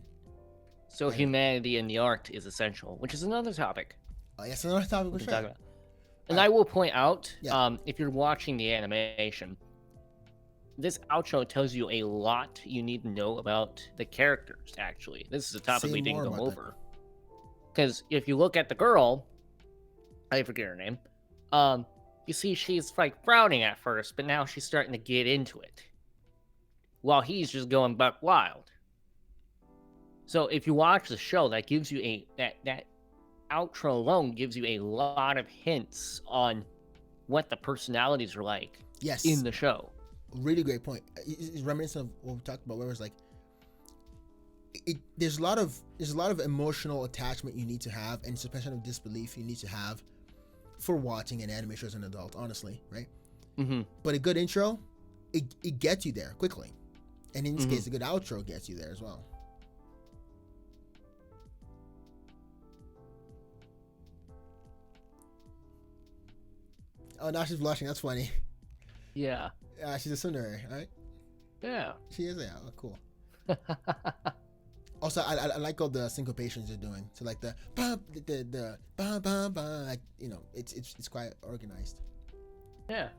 So humanity in the art is essential, which is another topic. Oh, yes, another topic we're talking about. And I will point out, if you're watching the animation, this outro tells you a lot you need to know about the characters, actually. This is a topic we didn't go over. Because if you look at the girl, I forget her name, you see she's like frowning at first, but now she's starting to get into it. While he's just going buck wild. So if you watch the show, that gives you that outro alone gives you a lot of hints on what the personalities are like in the show. Really great point. It's reminiscent of what we talked about, where it was like, there's a lot of emotional attachment you need to have, and suspension of disbelief you need to have for watching an anime show as an adult, honestly, right? Mm-hmm. But a good intro, it gets you there quickly, and in this case, a good outro gets you there as well. Oh, now she's blushing. That's funny. Yeah. She's a tsundere, right? Yeah. She is. Yeah. Oh, cool. Also, I like all the syncopations they're doing. So like the bum bum bum, like it's quite organized. Yeah.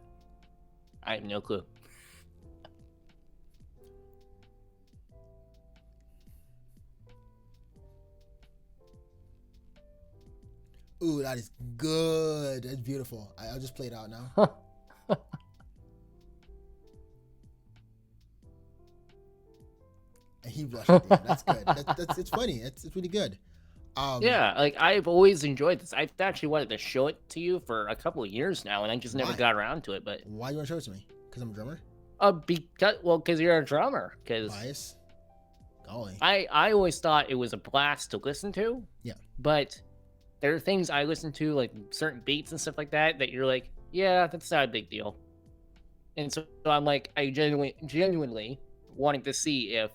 I have no clue. Ooh, that is good. That's beautiful. I'll just play it out now. And he blushed. That's good. It's funny. It's really good. Yeah, like I've always enjoyed this. I've actually wanted to show it to you for a couple of years now, and I just never got around to it. But why do you want to show it to me? Because I'm a drummer? Because you're a drummer. Because Bias. Golly. I always thought it was a blast to listen to. Yeah. But there are things I listen to, like certain beats and stuff like that, that you're like, yeah, that's not a big deal. And so I'm like, I genuinely wanting to see if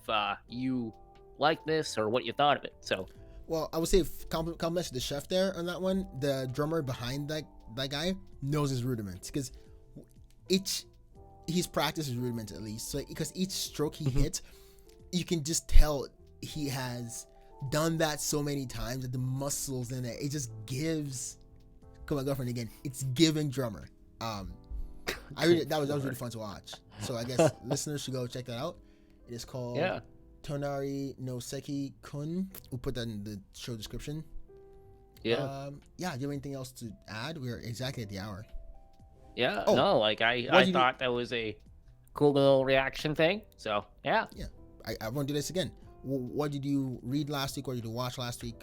you like this or what you thought of it. So, well, I would say compliments to the chef there on that one. The drummer behind that guy knows his rudiments, because he's practiced his rudiments at least. So because each stroke he hits, you can just tell he has done that so many times that the muscles in it just gives. Come on, girlfriend again. It's giving drummer. That was really fun to watch. So I guess listeners should go check that out. It is called Tonari no Seki Kun. We'll put that in the show description. Yeah. Do you have anything else to add? We're exactly at the hour. Yeah. No, like I thought that was a cool little reaction thing. So yeah. Yeah. I want to do this again. What did you read last week? What did you watch last week?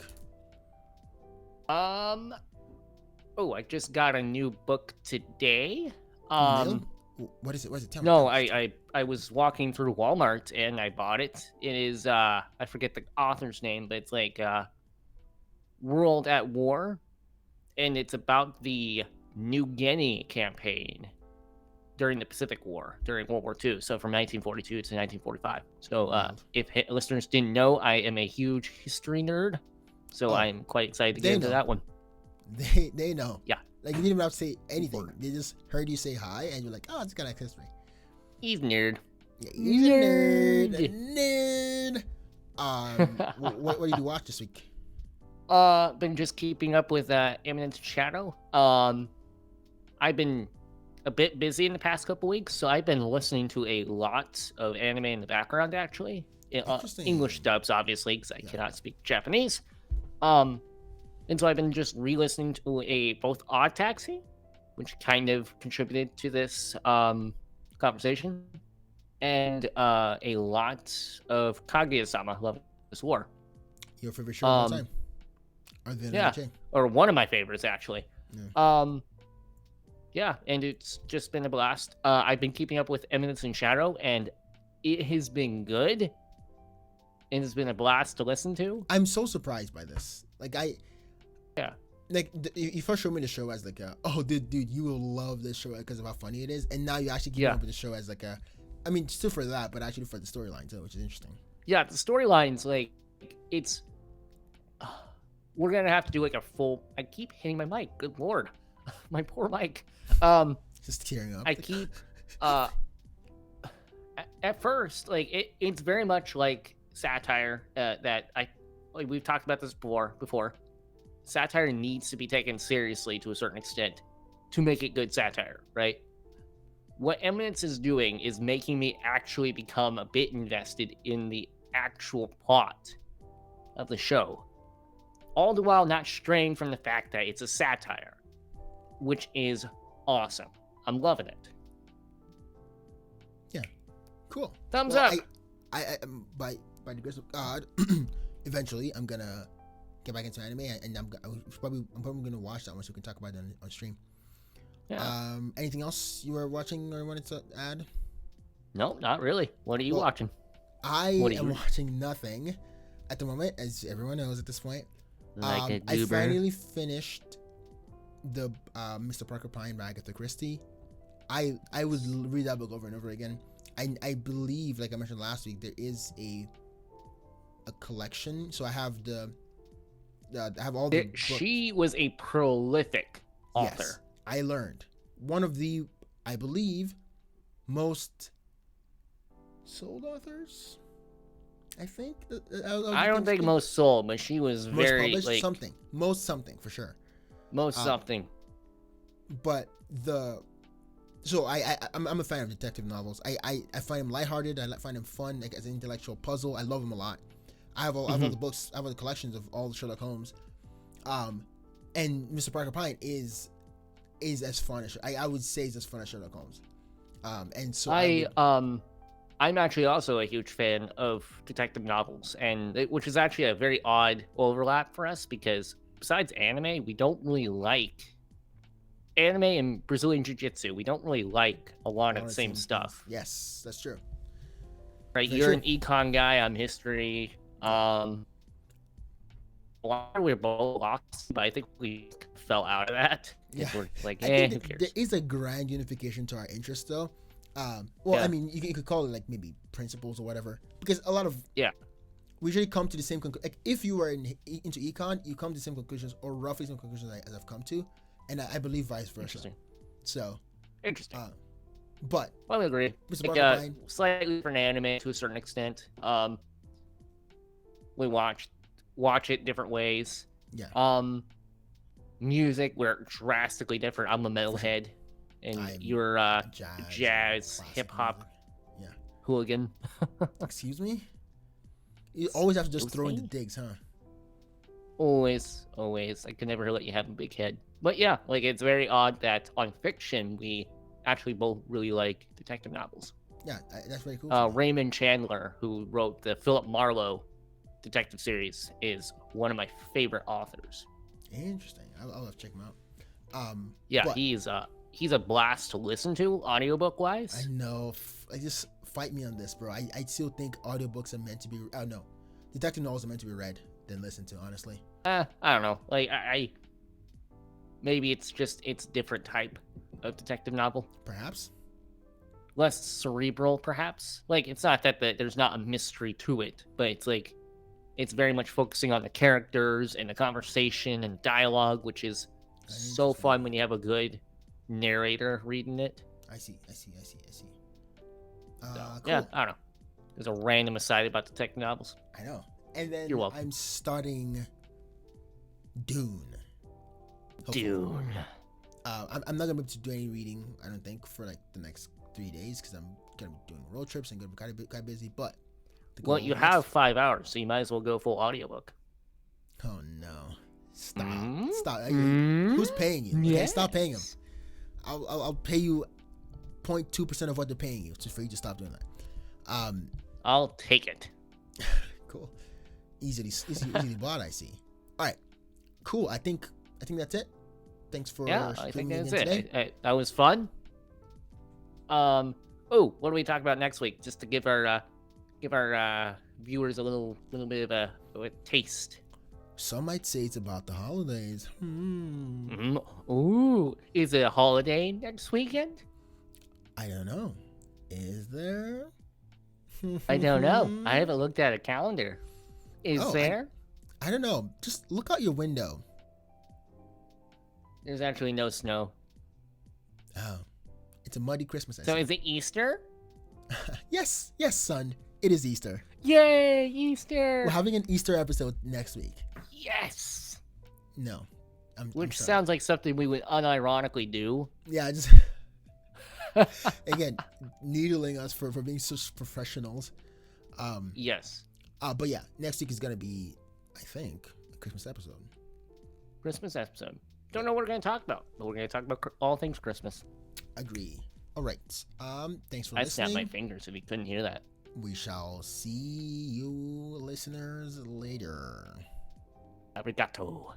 I just got a new book today. What is it? What is it? Tell me. I was walking through Walmart and I bought it. It is I forget the author's name, but it's like World at War, and it's about the New Guinea campaign during the Pacific War, during World War II, so from 1942 to 1945. So if listeners didn't know, I am a huge history nerd, so I'm quite excited to get into that one. They know. Yeah. Like, you didn't even have to say anything. They just heard you say hi, and you're like, oh, it's got history. He's nerd. Yeah, he's a nerd. What did you watch this week? Been just keeping up with Eminence Shadow. I've been a bit busy in the past couple weeks, so I've been listening to a lot of anime in the background, actually. English dubs, obviously, because I cannot speak Japanese. And so I've been just re-listening to both Odd Taxi, which kind of contributed to this conversation, and a lot of Kaguya-sama, Love is War. Your favorite show of all time? Or one of my favorites, actually. Yeah. And it's just been a blast. I've been keeping up with Eminence and Shadow, and it has been good. And it's been a blast to listen to. I'm so surprised by this. You first showed me the show as like dude, you will love this show because of how funny it is, and now you actually keep up with the show as like still for that, but actually for the storyline too, which is interesting. Yeah, the storylines, like, it's we're gonna have to do like a full. I keep hitting my mic. Good lord, my poor mic. Just tearing up. I keep at first, like, it's very much like satire that we've talked about this before. Satire needs to be taken seriously to a certain extent to make it good satire, right? What Eminence is doing is making me actually become a bit invested in the actual plot of the show, all the while not straying from the fact that it's a satire, which is awesome. I'm loving it. Yeah, cool. Thumbs up. I by the grace of God, eventually I'm gonna get back into anime, and I'm probably gonna watch that one so we can talk about it on stream. Yeah. Anything else you were watching or wanted to add? No, not really. What are you watching? I am watching nothing at the moment, as everyone knows at this point. I finally finished the Mr. Parker Pine by Agatha Christie. I would read that book over and over again. I believe, like I mentioned last week, there is a collection. So I have all the books. She was a prolific author. Yes, I learned. One of the, I believe, most sold authors. I think. I don't think most sold, but she was most very published, like most something for sure. Most something. But I'm a fan of detective novels. I find them lighthearted. I find them fun, like as an intellectual puzzle. I love them a lot. I have all the books. I have all the collections of all the Sherlock Holmes. And Mr. Parker Pine is as fun as I would say is as fun as Sherlock Holmes. And so I'm actually also a huge fan of detective novels, which is actually a very odd overlap for us because besides anime, we don't really like anime and Brazilian Jiu-Jitsu, we don't really like a lot of the same stuff. Yes, that's true. Right, you're an econ guy, I'm history. We're both lost, but I think we fell out of that. Yeah, we're like, who cares? There is a grand unification to our interests, though. I mean, you could call it like maybe principles or whatever, because a lot of we usually come to the same conclusion. Like if you were into econ, you come to the same conclusions or roughly same conclusions as I've come to, and I believe vice versa. Interesting. So interesting. But I would agree. Like, slightly different anime to a certain extent. We watch it different ways. Yeah. Music, we're drastically different. I'm a metalhead, and you're jazz hip hop hooligan. Excuse me. You always have to just throw in the digs, huh? Always. I can never let you have a big head. But yeah, like it's very odd that on fiction we actually both really like detective novels. Yeah, that's very cool. Raymond Chandler, who wrote the Philip Marlowe detective series, is one of my favorite authors. Interesting. I'll have to check him out. Yeah, he's a blast to listen to audiobook wise. I know. I just fight me on this, bro. I still think audiobooks are meant to be. Oh no, detective novels are meant to be read than listened to. Honestly. I don't know. Like I maybe it's different type of detective novel. Perhaps. Less cerebral, perhaps. Like it's not that there's not a mystery to it, but it's like it's very much focusing on the characters and the conversation and dialogue, which is so fun when you have a good narrator reading it. I see. Cool. Yeah, I don't know. There's a random aside about detective novels. I know. And then you're welcome. I'm starting Dune. Hopefully. Dune. I'm not gonna be able to do any reading, I don't think, for like the next 3 days because I'm gonna be doing road trips and gonna be kind of busy. But you have 5 hours, so you might as well go full audiobook. Oh no! Stop! Who's paying you? Okay, stop paying him. I'll pay you 0.2% of what they're paying you, just for you to stop doing that. I'll take it. Cool. Easily bought. I see. All right. Cool. I think that's it. Thanks for I think that's it. Today. That was fun. What do we talk about next week? Just to give our viewers a little bit of a taste. Some might say it's about the holidays. Ooh, is it a holiday next weekend? I don't know. Is there? I don't know. I haven't looked at a calendar. Is there? I don't know. Just look out your window. There's actually no snow. Oh. It's a muddy Christmas. So is it Easter? Yes, son. It is Easter. Yay, Easter! We're having an Easter episode next week. Yes! No. Which sounds like something we would unironically do. Yeah, just... Again, needling us for being such professionals. Yes. But yeah, next week is going to be, I think, a Christmas episode. Don't know what we're going to talk about, but we're going to talk about all things Christmas. Agree. All right. Thanks for listening. I snapped my fingers if you couldn't hear that. We shall see you listeners later. Arigato.